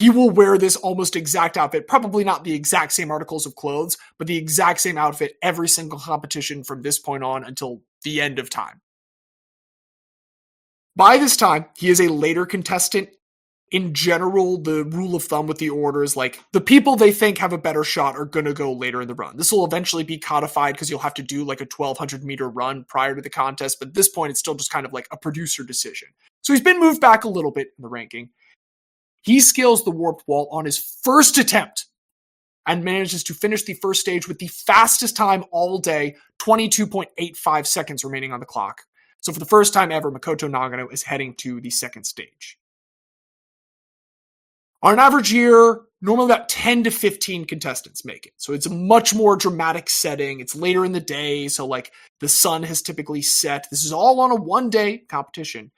S2: He will wear this almost exact outfit, probably not the exact same articles of clothes, but the exact same outfit every single competition from this point on until the end of time. By this time, he is a later contestant. In general, the rule of thumb with the order is like the people they think have a better shot are going to go later in the run. This will eventually be codified because you'll have to do like a 1,200 meter run prior to the contest. But at this point, it's still just kind of like a producer decision. So he's been moved back a little bit in the ranking. He scales the warped wall on his first attempt and manages to finish the first stage with the fastest time all day, 22.85 seconds remaining on the clock. So for the first time ever, Makoto Nagano is heading to the second stage. On an average year, normally about 10 to 15 contestants make it. So it's a much more dramatic setting. It's later in the day, so like the sun has typically set. This is all on a one-day competition.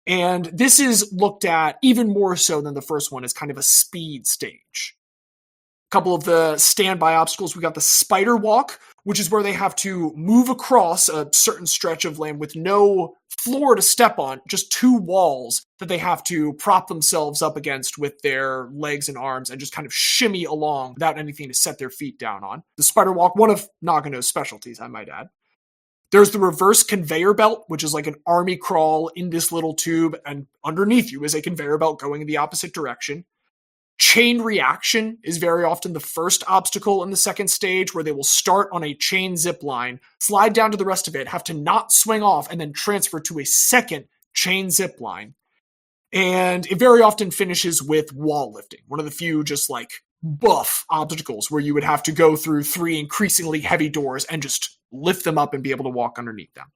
S2: And this is looked at even more so than the first one as kind of a speed stage. A couple of the standby obstacles, we got the spider walk, which is where they have to move across a certain stretch of land with no floor to step on, just two walls that they have to prop themselves up against with their legs and arms and just kind of shimmy along without anything to set their feet down on. The spider walk, one of Nagano's specialties, I might add. There's the reverse conveyor belt, which is like an army crawl in this little tube, and underneath you is a conveyor belt going in the opposite direction. Chain reaction is very often the first obstacle in the second stage, where they will start on a chain zip line, slide down to the rest of it, have to not swing off, and then transfer to a second chain zip line. And it very often finishes with wall lifting, one of the few just like buff obstacles where you would have to go through 3 increasingly heavy doors and just lift them up and be able to walk underneath them.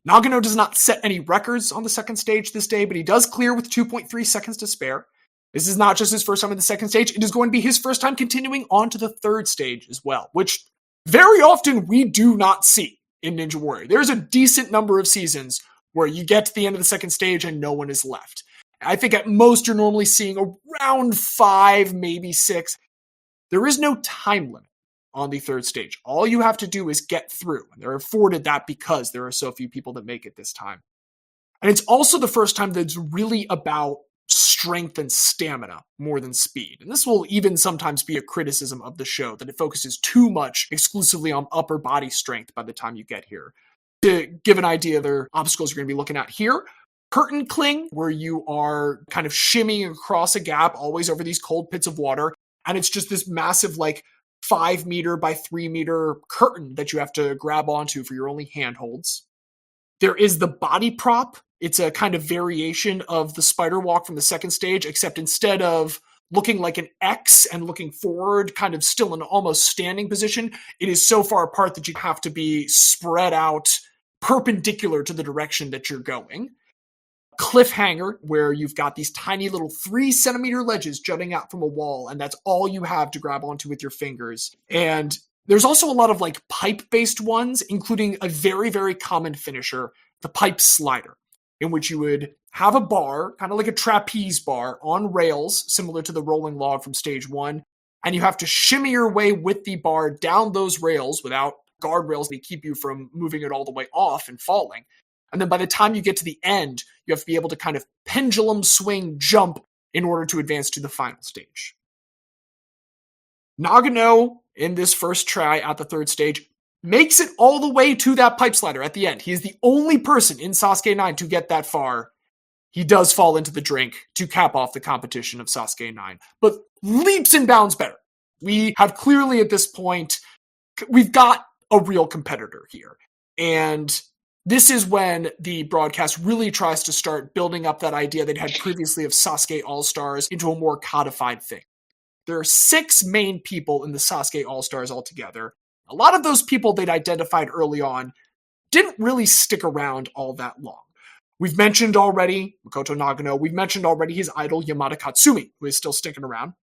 S2: Nagano does not set any records on the second stage this day, but he does clear with 2.3 seconds to spare. This is not just his first time in the second stage, it is going to be his first time continuing on to the third stage as well, which very often we do not see in Ninja Warrior. There's a decent number of seasons where you get to the end of the second stage and no one is left. I think at most you're normally seeing around 5, maybe 6. There is no time limit on the third stage. All you have to do is get through, and they're afforded that because there are so few people that make it this time. And it's also the first time that's really about strength and stamina more than speed. And this will even sometimes be a criticism of the show, that it focuses too much exclusively on upper body strength by the time you get here. To give an idea of the obstacles you're going to be looking at here, curtain cling, where you are kind of shimmying across a gap, always over these cold pits of water, and it's just this massive like 5 meter by 3 meter curtain that you have to grab onto for your only handholds. There is the body prop. It's a kind of variation of the spider walk from the second stage, except instead of looking like an X and looking forward, kind of still in an almost standing position, it is so far apart that you have to be spread out perpendicular to the direction that you're going. Cliffhanger, where you've got these tiny little 3 centimeter ledges jutting out from a wall, and that's all you have to grab onto with your fingers. And there's also a lot of like pipe-based ones, including a very, very common finisher, the pipe slider, in which you would have a bar, kind of like a trapeze bar, on rails, similar to the rolling log from stage 1, and you have to shimmy your way with the bar down those rails without guardrails to keep you from moving it all the way off and falling. And then by the time you get to the end, you have to be able to kind of pendulum swing jump in order to advance to the final stage. Nagano, in this first try at the third stage, makes it all the way to that pipe slider at the end. He is the only person in Sasuke 9 to get that far. He does fall into the drink to cap off the competition of Sasuke 9, but leaps and bounds better. We have clearly at this point, we've got a real competitor here. And this is when the broadcast really tries to start building up that idea they'd had previously of Sasuke All-Stars into a more codified thing. There are 6 main people in the Sasuke All-Stars altogether. A lot of those people they'd identified early on didn't really stick around all that long. We've mentioned already Makoto Nagano. We've mentioned already his idol Yamada Katsumi, who is still sticking around.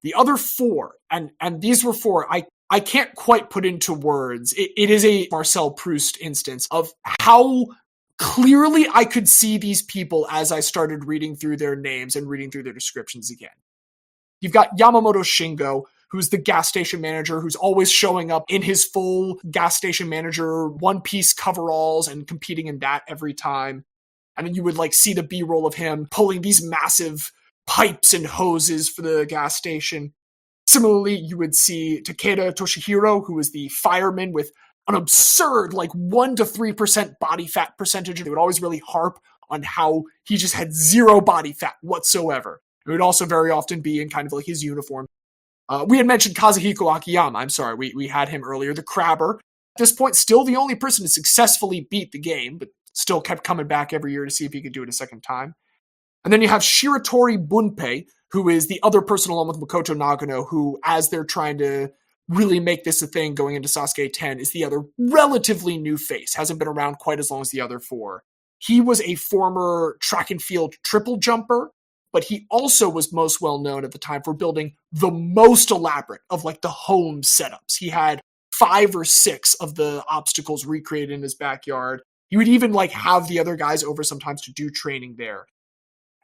S2: The other 4, and these were 4, I can't quite put into words. It is a Marcel Proust instance of how clearly I could see these people as I started reading through their names and reading through their descriptions again. You've got Yamamoto Shingo, who's the gas station manager, who's always showing up in his full gas station manager one-piece coveralls and competing in that every time. And then you would like see the B-roll of him pulling these massive pipes and hoses for the gas station. Similarly, you would see Takeda Toshihiro, who is the fireman with an absurd like 1 to 3% body fat percentage. They would always really harp on how he just had zero body fat whatsoever. It would also very often be in kind of like his uniform. We had mentioned Kazuhiko Akiyama. I'm sorry, we had him earlier. The Crabber. At this point, still the only person to successfully beat the game, but still kept coming back every year to see if he could do it a second time. And then you have Shiratori Bunpei, who is the other person along with Makoto Nagano, who, as they're trying to really make this a thing going into Sasuke 10, is the other relatively new face. Hasn't been around quite as long as the other four. He was a former track and field triple jumper, but he also was most well known at the time for building the most elaborate of like the home setups. He had 5 or 6 of the obstacles recreated in his backyard. He would even like have the other guys over sometimes to do training there.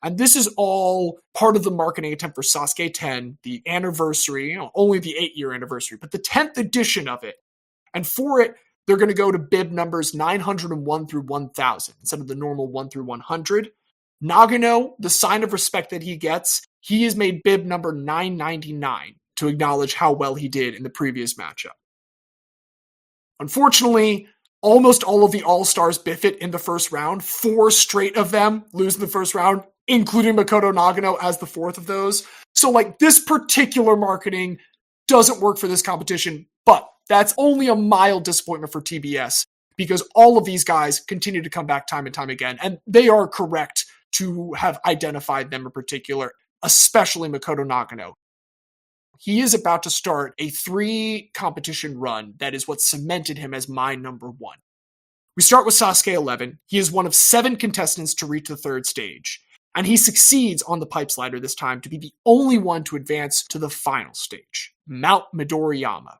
S2: And this is all part of the marketing attempt for Sasuke 10, the anniversary, only the 8-year anniversary, but the 10th edition of it. And for it, they're going to go to bib numbers 901 through 1000 instead of the normal 1 through 100. Nagano, the sign of respect that he gets, he is made bib number 999 to acknowledge how well he did in the previous matchup. Unfortunately, almost all of the All-Stars biff it in the first round. 4 straight of them lose in the first round, including Makoto Nagano as the 4th of those. So like this particular marketing doesn't work for this competition, but that's only a mild disappointment for TBS because all of these guys continue to come back time and time again, and they are correct to have identified them in particular, especially Makoto Nagano. He is about to start a 3-competition run that is what cemented him as my number 1. We start with Sasuke 11. He is one of 7 contestants to reach the 3rd stage, and he succeeds on the pipe slider this time to be the only one to advance to the final stage, Mount Midoriyama.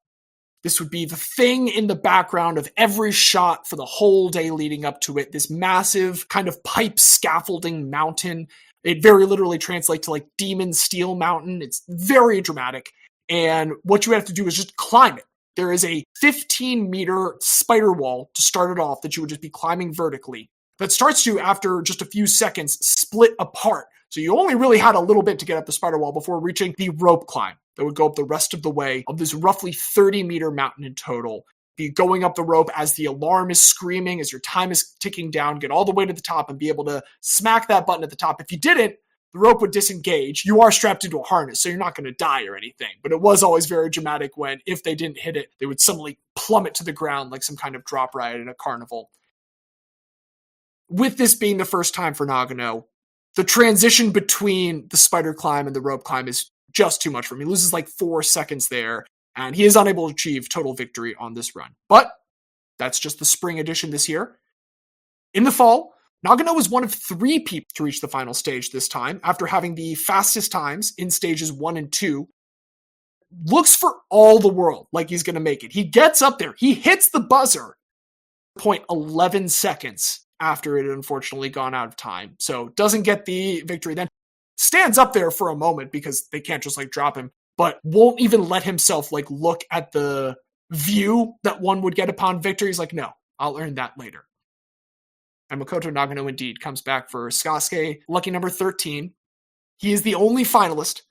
S2: This would be the thing in the background of every shot for the whole day leading up to it, this massive kind of pipe scaffolding mountain. It very literally translates to like Demon Steel Mountain. It's very dramatic. And what you have to do is just climb it. There is a 15-meter spider wall to start it off that you would just be climbing vertically. That starts to, after just a few seconds, split apart. So you only really had a little bit to get up the spider wall before reaching the rope climb that would go up the rest of the way of this roughly 30-meter mountain in total. Be going up the rope as the alarm is screaming, as your time is ticking down, get all the way to the top and be able to smack that button at the top. If you didn't, the rope would disengage. You are strapped into a harness, so you're not going to die or anything. But it was always very dramatic when, if they didn't hit it, they would suddenly plummet to the ground like some kind of drop ride in a carnival. With this being the first time for Nagano, the transition between the spider climb and the rope climb is just too much for him. He loses like 4 seconds there, and he is unable to achieve total victory on this run. But that's just the spring edition this year. In the fall, Nagano was one of 3 people to reach the final stage this time, after having the fastest times in stages 1 and 2. Looks for all the world like he's going to make it. He gets up there. He hits the buzzer 0.11 seconds after it had unfortunately gone out of time. So doesn't get the victory then. Stands up there for a moment because they can't just like drop him, but won't even let himself like look at the view that one would get upon victory. He's like, no, I'll earn that later. And Makoto Nagano indeed comes back for Sasuke, lucky number 13. He is the only finalist,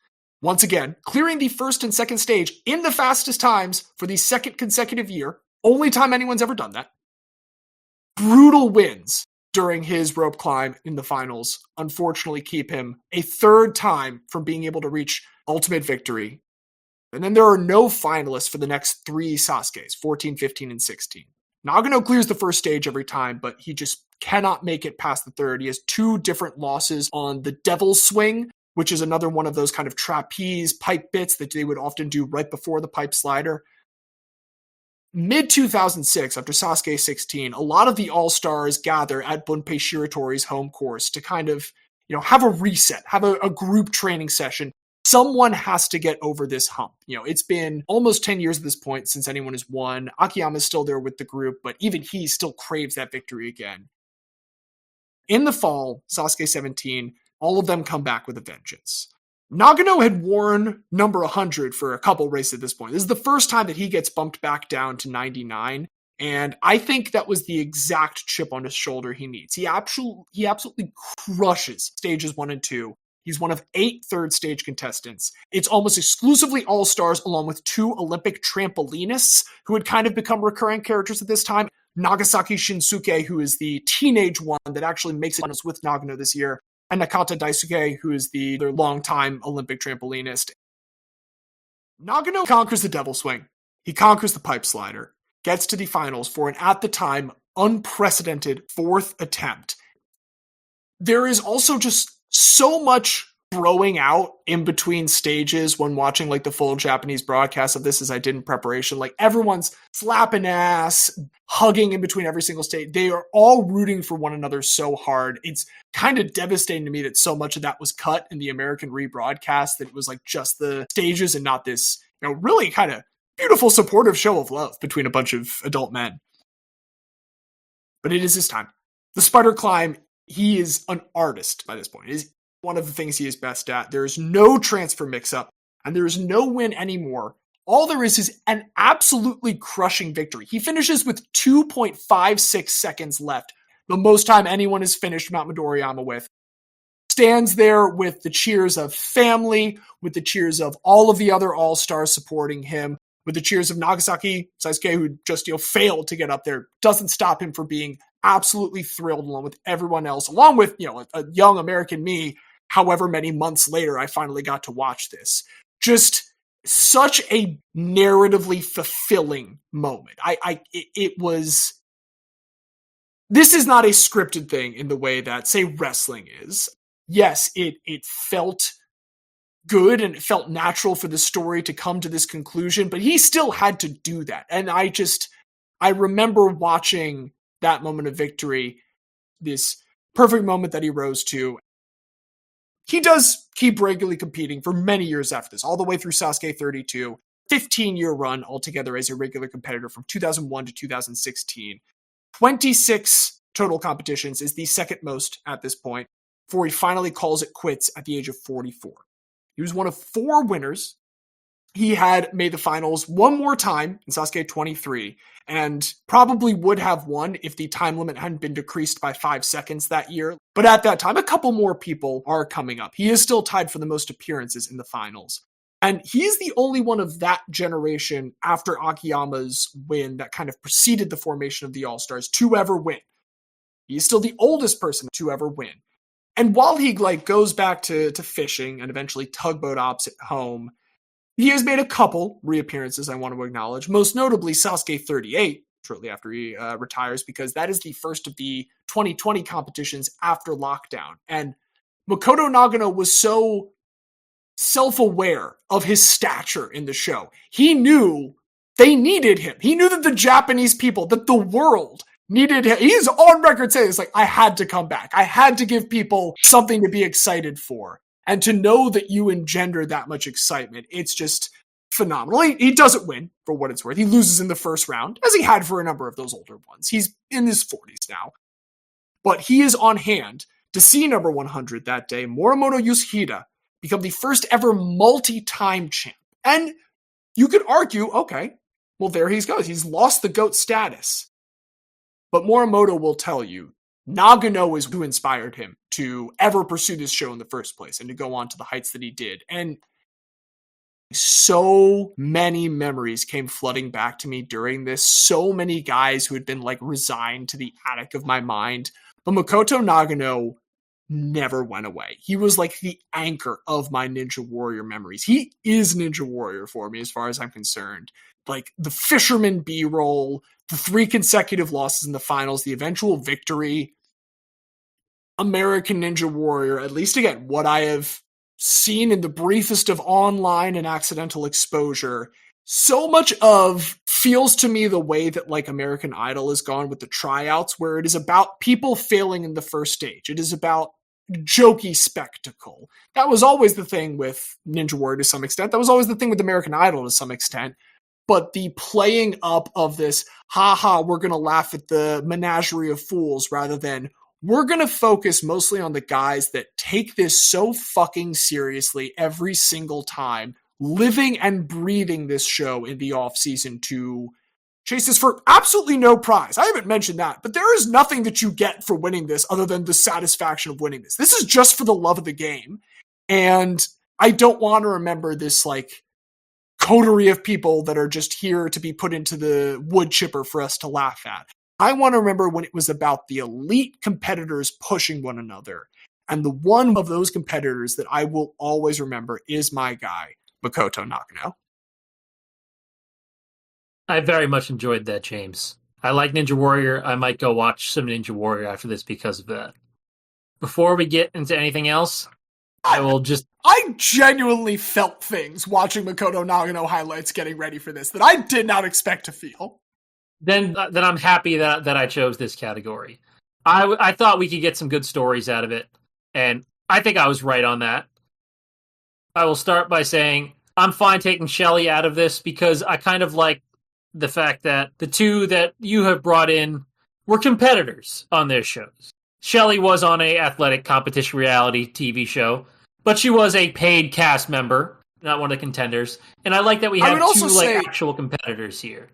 S2: once again, clearing the first and second stage in the fastest times for the 2nd consecutive year. Only time anyone's ever done that. Brutal wins during his rope climb in the finals unfortunately keep him a 3rd time from being able to reach ultimate victory. And then there are no finalists for the next 3 Sasukes, 14, 15, and 16. Nagano clears the first stage every time, but he just cannot make it past the 3rd. He has 2 different losses on the Devil's Swing, which is another one of those kind of trapeze pipe bits that they would often do right before the pipe slider. Mid-2006, after Sasuke 16, a lot of the All-Stars gather at Bunpei Shiratori's home course to kind of, have a reset, have a group training session. Someone has to get over this hump. It's been almost 10 years at this point since anyone has won. Akiyama's still there with the group, but even he still craves that victory again. In the fall, Sasuke 17, all of them come back with a vengeance. Nagano had worn number 100 for a couple races at this point. This is the first time that he gets bumped back down to 99. And I think that was the exact chip on his shoulder he needs. He absolutely crushes stages 1 and 2. He's one of 8 third stage contestants. It's almost exclusively all-stars along with 2 Olympic trampolinists who had kind of become recurring characters at this time. Nagasaki Shinsuke, who is the teenage one that actually makes it with Nagano this year, and Nakata Daisuke, who is their longtime Olympic trampolinist. Nagano conquers the devil swing. He conquers the pipe slider, gets to the finals for an, at the time, unprecedented 4th attempt. There is also just so much throwing out in between stages when watching like the full Japanese broadcast of this as I did in preparation. Like everyone's slapping ass, hugging in between every single stage. They are all rooting for one another so hard. It's kind of devastating to me that so much of that was cut in the American rebroadcast, that it was like just the stages and not this, really kind of beautiful supportive show of love between a bunch of adult men. But it is his time. The spider climb, he is an artist by this point. It is one of the things he is best at. There is no transfer mix-up, and there is no win anymore. All there is an absolutely crushing victory. He finishes with 2.56 seconds left, the most time anyone has finished Mount Midoriyama with. Stands there with the cheers of family, with the cheers of all of the other all-stars supporting him, with the cheers of Nagasaki Sasuke, who just failed to get up there. Doesn't stop him from being absolutely thrilled along with everyone else, along with a young American me. However many months later, I finally got to watch this. Just such a narratively fulfilling moment. It was. This is not a scripted thing in the way that, say, wrestling is. Yes, it felt good and it felt natural for the story to come to this conclusion, but he still had to do that. And I remember watching that moment of victory, this perfect moment that he rose to. He does keep regularly competing for many years after this, all the way through Sasuke 32, 15-year run altogether as a regular competitor from 2001 to 2016. 26 total competitions is the second most at this point, before he finally calls it quits at the age of 44. He was one of 4 winners. He had made the finals one more time in Sasuke 23, and probably would have won if the time limit hadn't been decreased by 5 seconds that year. But at that time, a couple more people are coming up. He is still tied for the most appearances in the finals. And he is the only one of that generation after Akiyama's win that kind of preceded the formation of the All-Stars to ever win. He is still the oldest person to ever win. And while he goes back to fishing and eventually tugboat ops at home, he has made a couple reappearances I want to acknowledge, most notably Sasuke 38, shortly after he retires, because that is the first of the 2020 competitions after lockdown. And Makoto Nagano was so self-aware of his stature in the show. He knew they needed him. He knew that the Japanese people, that the world needed him. He's on record saying it's I had to come back. I had to give people something to be excited for. And to know that you engender that much excitement, it's just phenomenal. He doesn't win, for what it's worth. He loses in the first round, as he had for a number of those older ones. He's in his 40s now. But he is on hand to see number 100 that day, Morimoto Yoshida, become the first ever multi-time champ. And you could argue, okay, well, there he goes. He's lost the GOAT status. But Morimoto will tell you, Nagano is who inspired him to ever pursue this show in the first place and to go on to the heights that he did. And so many memories came flooding back to me during this. So many guys who had been resigned to the attic of my mind. But Makoto Nagano never went away. He was the anchor of my Ninja Warrior memories. He is Ninja Warrior for me as far as I'm concerned. The Fisherman B-roll, the 3 consecutive losses in the finals, the eventual victory. American Ninja Warrior, at least again, what I have seen in the briefest of online and accidental exposure, so much of feels to me the way that American Idol has gone with the tryouts, where it is about people failing in the first stage. It is about jokey spectacle. That was always the thing with Ninja Warrior to some extent. That was always the thing with American Idol to some extent. But the playing up of this, haha, we're going to laugh at the menagerie of fools rather than we're going to focus mostly on the guys that take this so fucking seriously every single time, living and breathing this show in the off season to chase this for absolutely no prize. I haven't mentioned that, but there is nothing that you get for winning this other than the satisfaction of winning this. This is just for the love of the game. And I don't want to remember this like coterie of people that are just here to be put into the wood chipper for us to laugh at. I want to remember when it was about the elite competitors pushing one another. And the one of those competitors that I will always remember is my guy, Makoto Nagano.
S4: I very much enjoyed that, James. I like Ninja Warrior. I might go watch some Ninja Warrior after this because of that. Before we get into anything else, I
S2: genuinely felt things watching Makoto Nagano highlights getting ready for this that I did not expect to feel.
S4: Then I'm happy that I chose this category. I thought we could get some good stories out of it, and I think I was right on that. I will start by saying I'm fine taking Shelley out of this because I kind of like the fact that the two that you have brought in were competitors on their shows. Shelley was on a athletic competition reality TV show, but she was a paid cast member, not one of the contenders. And I like that we have two actual competitors here.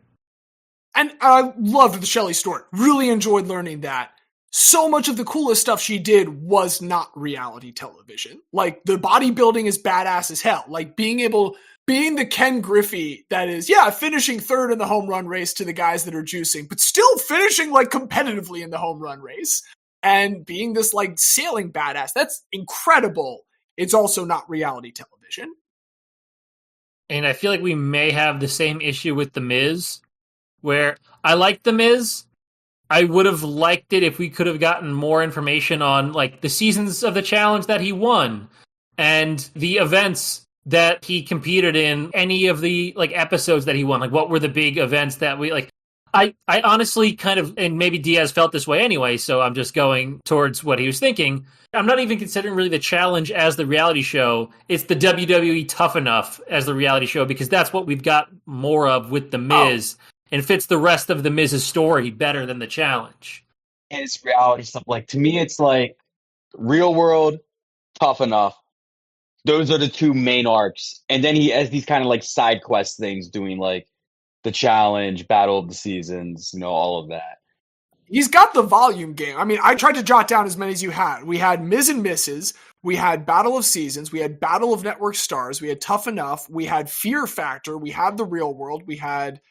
S2: And I loved the Shelley story. Really enjoyed learning that. So much of the coolest stuff she did was not reality television. Like, the bodybuilding is badass as hell. Like, being the Ken Griffey that is, finishing third in the home run race to the guys that are juicing, but still finishing, like, competitively in the home run race. And being this, like, sailing badass. That's incredible. It's also not reality television.
S4: And I feel like we may have the same issue with The Miz, where I like The Miz. I would have liked it if we could have gotten more information on like the seasons of the challenge that he won and the events that he competed in, any of the like episodes that he won. Like, what were the big events that we like? I honestly kind of, and maybe Diaz felt this way anyway, so I'm just going towards what he was thinking. I'm not even considering really the challenge as the reality show. It's the WWE Tough Enough as the reality show because that's what we've got more of with The Miz. And fits the rest of the Miz's story better than the challenge.
S3: And it's reality stuff. Like, to me, it's like Real World, Tough Enough. Those are the two main arcs. And then he has these kind of like side quest things doing like the challenge, Battle of the Seasons, all of that.
S2: He's got the volume game. I mean, I tried to jot down as many as you had. We had Miz and Misses. We had Battle of Seasons. We had Battle of Network Stars. We had Tough Enough. We had Fear Factor. We had The Real World. We had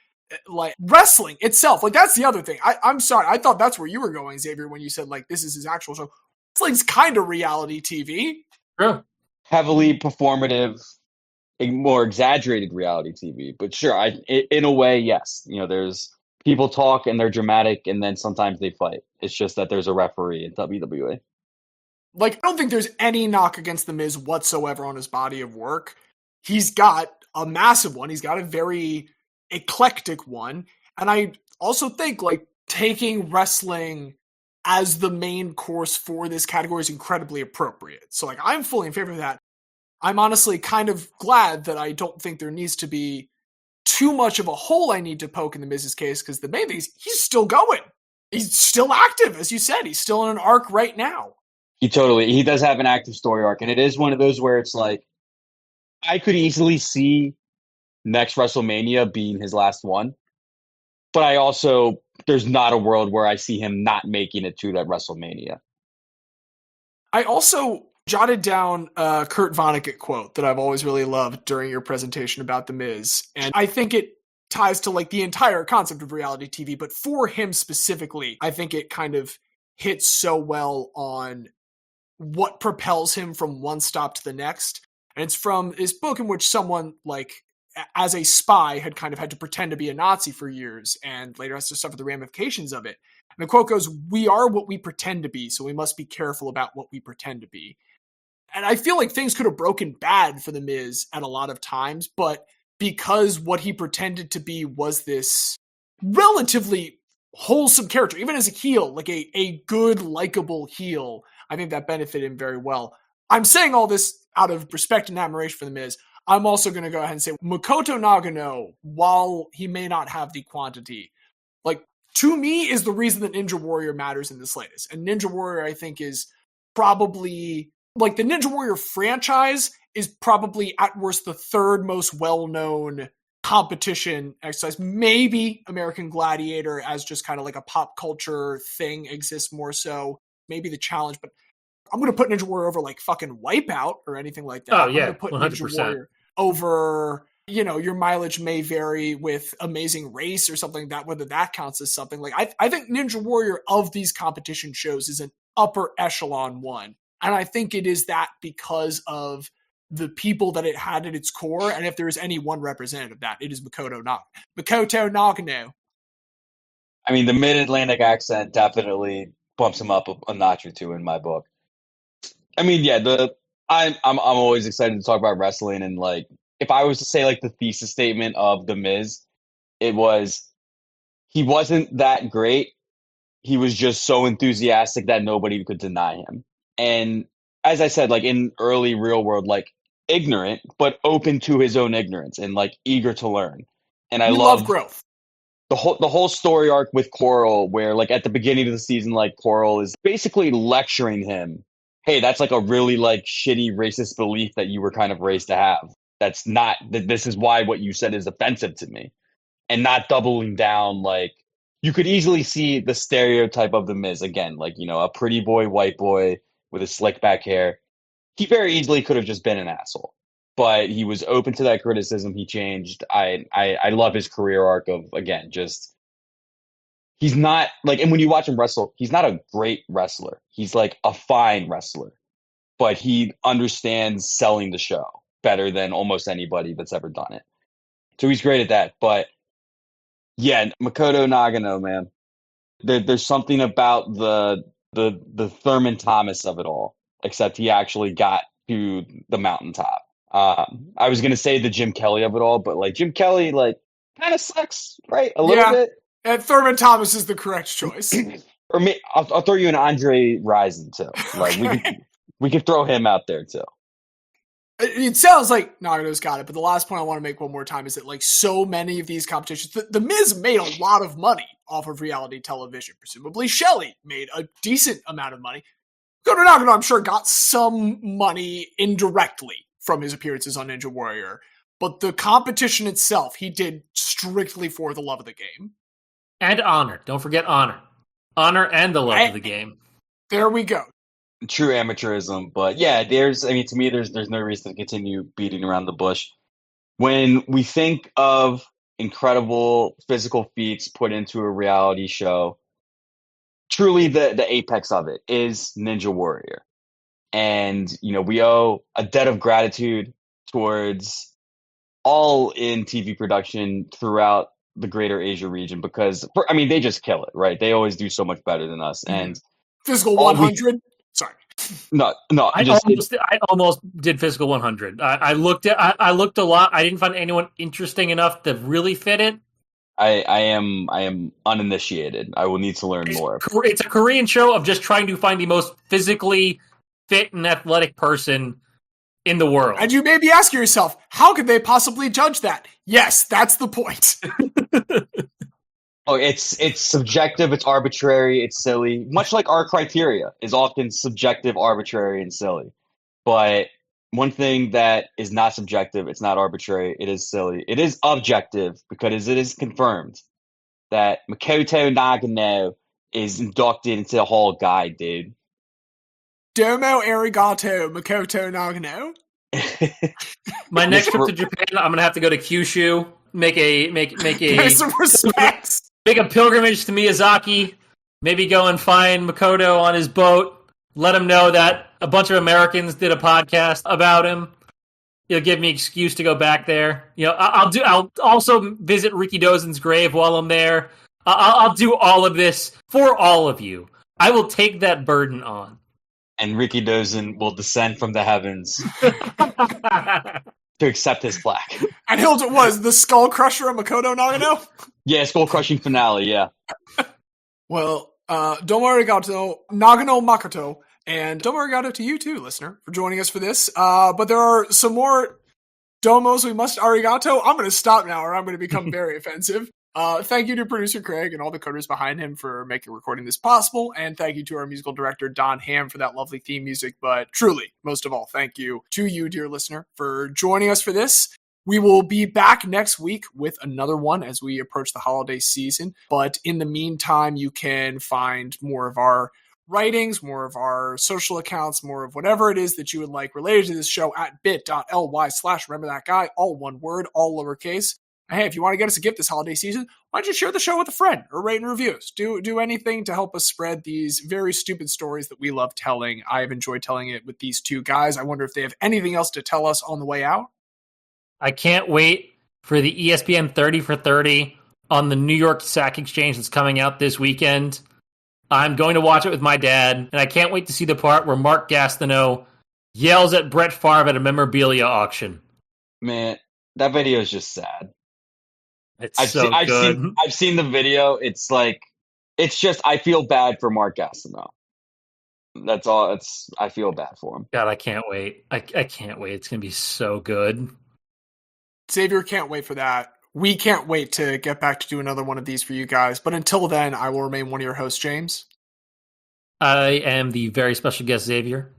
S2: like wrestling itself. Like, that's the other thing. I'm sorry. I thought that's where you were going, Xavier, when you said like this is his actual show. Wrestling's kind of reality TV.
S4: True.
S3: Heavily performative, more exaggerated reality TV. But sure, in a way, yes. There's people talk and they're dramatic and then sometimes they fight. It's just that there's a referee in WWE.
S2: Like, I don't think there's any knock against The Miz whatsoever on his body of work. He's got a massive one. He's got a very eclectic one. And I also think like taking wrestling as the main course for this category is incredibly appropriate. So like, I'm fully in favor of that. I'm honestly kind of glad that I don't think there needs to be too much of a hole I need to poke in the Miz's case, because the main thing is he's still going. He's still active, as you said. He's still in an arc right now.
S3: He does have an active story arc, and it is one of those where it's like, I could easily see next WrestleMania being his last one. But there's not a world where I see him not making it to that WrestleMania.
S2: I also jotted down a Kurt Vonnegut quote that I've always really loved during your presentation about The Miz. And I think it ties to like the entire concept of reality TV, but for him specifically, I think it kind of hits so well on what propels him from one stop to the next. And it's from his book in which someone like as a spy had kind of had to pretend to be a Nazi for years and later has to suffer the ramifications of it. And the quote goes, "We are what we pretend to be, so we must be careful about what we pretend to be." And I feel like things could have broken bad for The Miz at a lot of times, but because what he pretended to be was this relatively wholesome character, even as a heel, like a good, likable heel, I think that benefited him very well. I'm saying all this out of respect and admiration for The Miz. I'm also going to go ahead and say Makoto Nagano, while he may not have the quantity, like to me, is the reason that Ninja Warrior matters in this latest. And Ninja Warrior, I think, is probably, like, the Ninja Warrior franchise is probably, at worst, the third most well-known competition exercise. Maybe American Gladiator, as just kind of like a pop culture thing, exists more so. Maybe the challenge, but I'm going to put Ninja Warrior over, like, fucking Wipeout or anything like that.
S4: Oh, yeah,
S2: I'm going to put
S4: 100%.
S2: Ninja Warrior over, you know, your mileage may vary with Amazing Race or something like that, whether that counts as something. Like, I think Ninja Warrior of these competition shows is an upper echelon one. And I think it is that because of the people that it had at its core. And if there is any one representative of that, it is Makoto Nagano.
S3: I mean, the mid-Atlantic accent definitely bumps him up a notch or two in my book. I mean, yeah, I'm always excited to talk about wrestling, and, like, if I was to say, like, the thesis statement of The Miz, it was he wasn't that great. He was just so enthusiastic that nobody could deny him. And as I said, like, in early real world, like, ignorant, but open to his own ignorance and, like, eager to learn. And I love
S2: growth.
S3: The whole story arc with Coral, where, like, at the beginning of the season, like, Coral is basically lecturing him, hey, that's, like, a really, like, shitty racist belief that you were kind of raised to have. That's not, this is why what you said is offensive to me. And not doubling down, like, you could easily see the stereotype of The Miz again, like, you know, a pretty boy, white boy with his slick back hair. He very easily could have just been an asshole, but he was open to that criticism. He changed. I love his career arc of, again, just, he's not like, and when you watch him wrestle, he's not a great wrestler. He's like a fine wrestler, but he understands selling the show better than almost anybody that's ever done it. So he's great at that. But yeah, Makoto Nagano, man, there's something about the Thurman Thomas of it all, except he actually got to the mountaintop. I was going to say the Jim Kelly of it all, but, like, Jim Kelly, like, kind of sucks, right? A little bit.
S2: And Thurman Thomas is the correct choice.
S3: Or I'll throw you an Andre Rison too. Like,
S2: Okay.
S3: we could throw him out there too.
S2: It sounds like Nagano's got it, but the last point I want to make one more time is that, like, so many of these competitions, the Miz made a lot of money off of reality television. Presumably, Shelley made a decent amount of money. Makoto Nagano, I'm sure, got some money indirectly from his appearances on Ninja Warrior, but the competition itself, he did strictly for the love of the game.
S4: And honor. Don't forget honor. Honor and the love of the game.
S2: There we go.
S3: True amateurism, but yeah, to me, there's no reason to continue beating around the bush. When we think of incredible physical feats put into a reality show, truly the apex of it is Ninja Warrior. And, you know, we owe a debt of gratitude towards all in TV production throughout the greater Asia region, because, they just kill it, right? They always do so much better than us. And
S2: Physical 100? Sorry.
S3: No.
S4: I almost did Physical 100. I looked a lot. I didn't find anyone interesting enough to really fit it.
S3: I am uninitiated. I will need to learn more.
S4: It's a Korean show of just trying to find the most physically fit and athletic person in the world.
S2: And you may be asking yourself, how could they possibly judge that? Yes, that's the point.
S3: Oh, it's subjective, it's arbitrary, it's silly. Much like our criteria is often subjective, arbitrary, and silly. But one thing that is not subjective, it's not arbitrary, it is silly. It is objective, because it is confirmed that Makoto Nagano is inducted into the Hall of God, dude.
S2: Domo arigato, Makoto Nagano.
S4: My next trip to Japan, I'm gonna have to go to Kyushu,
S2: Pay some respects.
S4: Make a pilgrimage to Miyazaki, maybe go and find Makoto on his boat, let him know that a bunch of Americans did a podcast about him. It'll give me an excuse to go back there. You know, I'll also visit Ricky Dozen's grave while I'm there. I'll do all of this for all of you. I will take that burden on.
S3: And Ricky Dozen will descend from the heavens to accept his plaque.
S2: And Hilda was the Skull Crusher of Makoto Nagano?
S3: Yeah, skull crushing finale, yeah.
S2: Well, domo arigato, Nagano Makoto, and domo arigato to you too, listener, for joining us for this. But there are some more domos we must arigato. I'm going to stop now or I'm going to become very offensive. Thank you to producer Craig and all the coders behind him for making recording this possible. And thank you to our musical director, Don Ham, for that lovely theme music. But truly, most of all, thank you to you, dear listener, for joining us for this. We will be back next week with another one as we approach the holiday season. But in the meantime, you can find more of our writings, more of our social accounts, more of whatever it is that you would like related to this show at bit.ly/rememberthatguy, all one word, all lowercase. Hey, if you want to get us a gift this holiday season, why don't you share the show with a friend or rate and reviews? Do anything to help us spread these very stupid stories that we love telling. I've enjoyed telling it with these two guys. I wonder if they have anything else to tell us on the way out.
S4: I can't wait for the ESPN 30 for 30 on the New York Stock Exchange that's coming out this weekend. I'm going to watch it with my dad, and I can't wait to see the part where Mark Gastineau yells at Brett Favre at a memorabilia auction.
S3: Man, that video is just sad.
S4: It's good.
S3: I've seen the video. It's like, it's just, I feel bad for Mark Gastineau. That's all. I feel bad for him.
S4: God, I can't wait. I can't wait. It's going to be so good.
S2: Xavier can't wait for that. We can't wait to get back to do another one of these for you guys. But until then, I will remain one of your hosts, James.
S4: I am the very special guest, Xavier.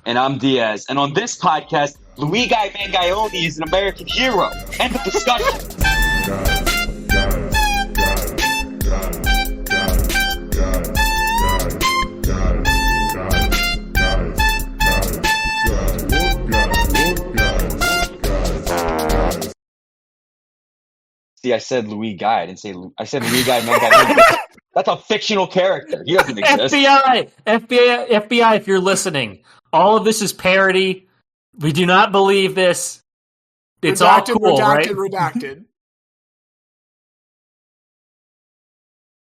S3: And I'm Diaz. And on this podcast, Luigi Mangione is an American hero. End of discussion. See, I said Louis Guy. I didn't say. I said Louis Guy. That's a fictional character. He doesn't exist. FBI. If you're listening, all of this is parody. We do not believe this. It's
S2: redacted,
S3: all cool,
S2: redacted,
S3: right?
S2: Redacted.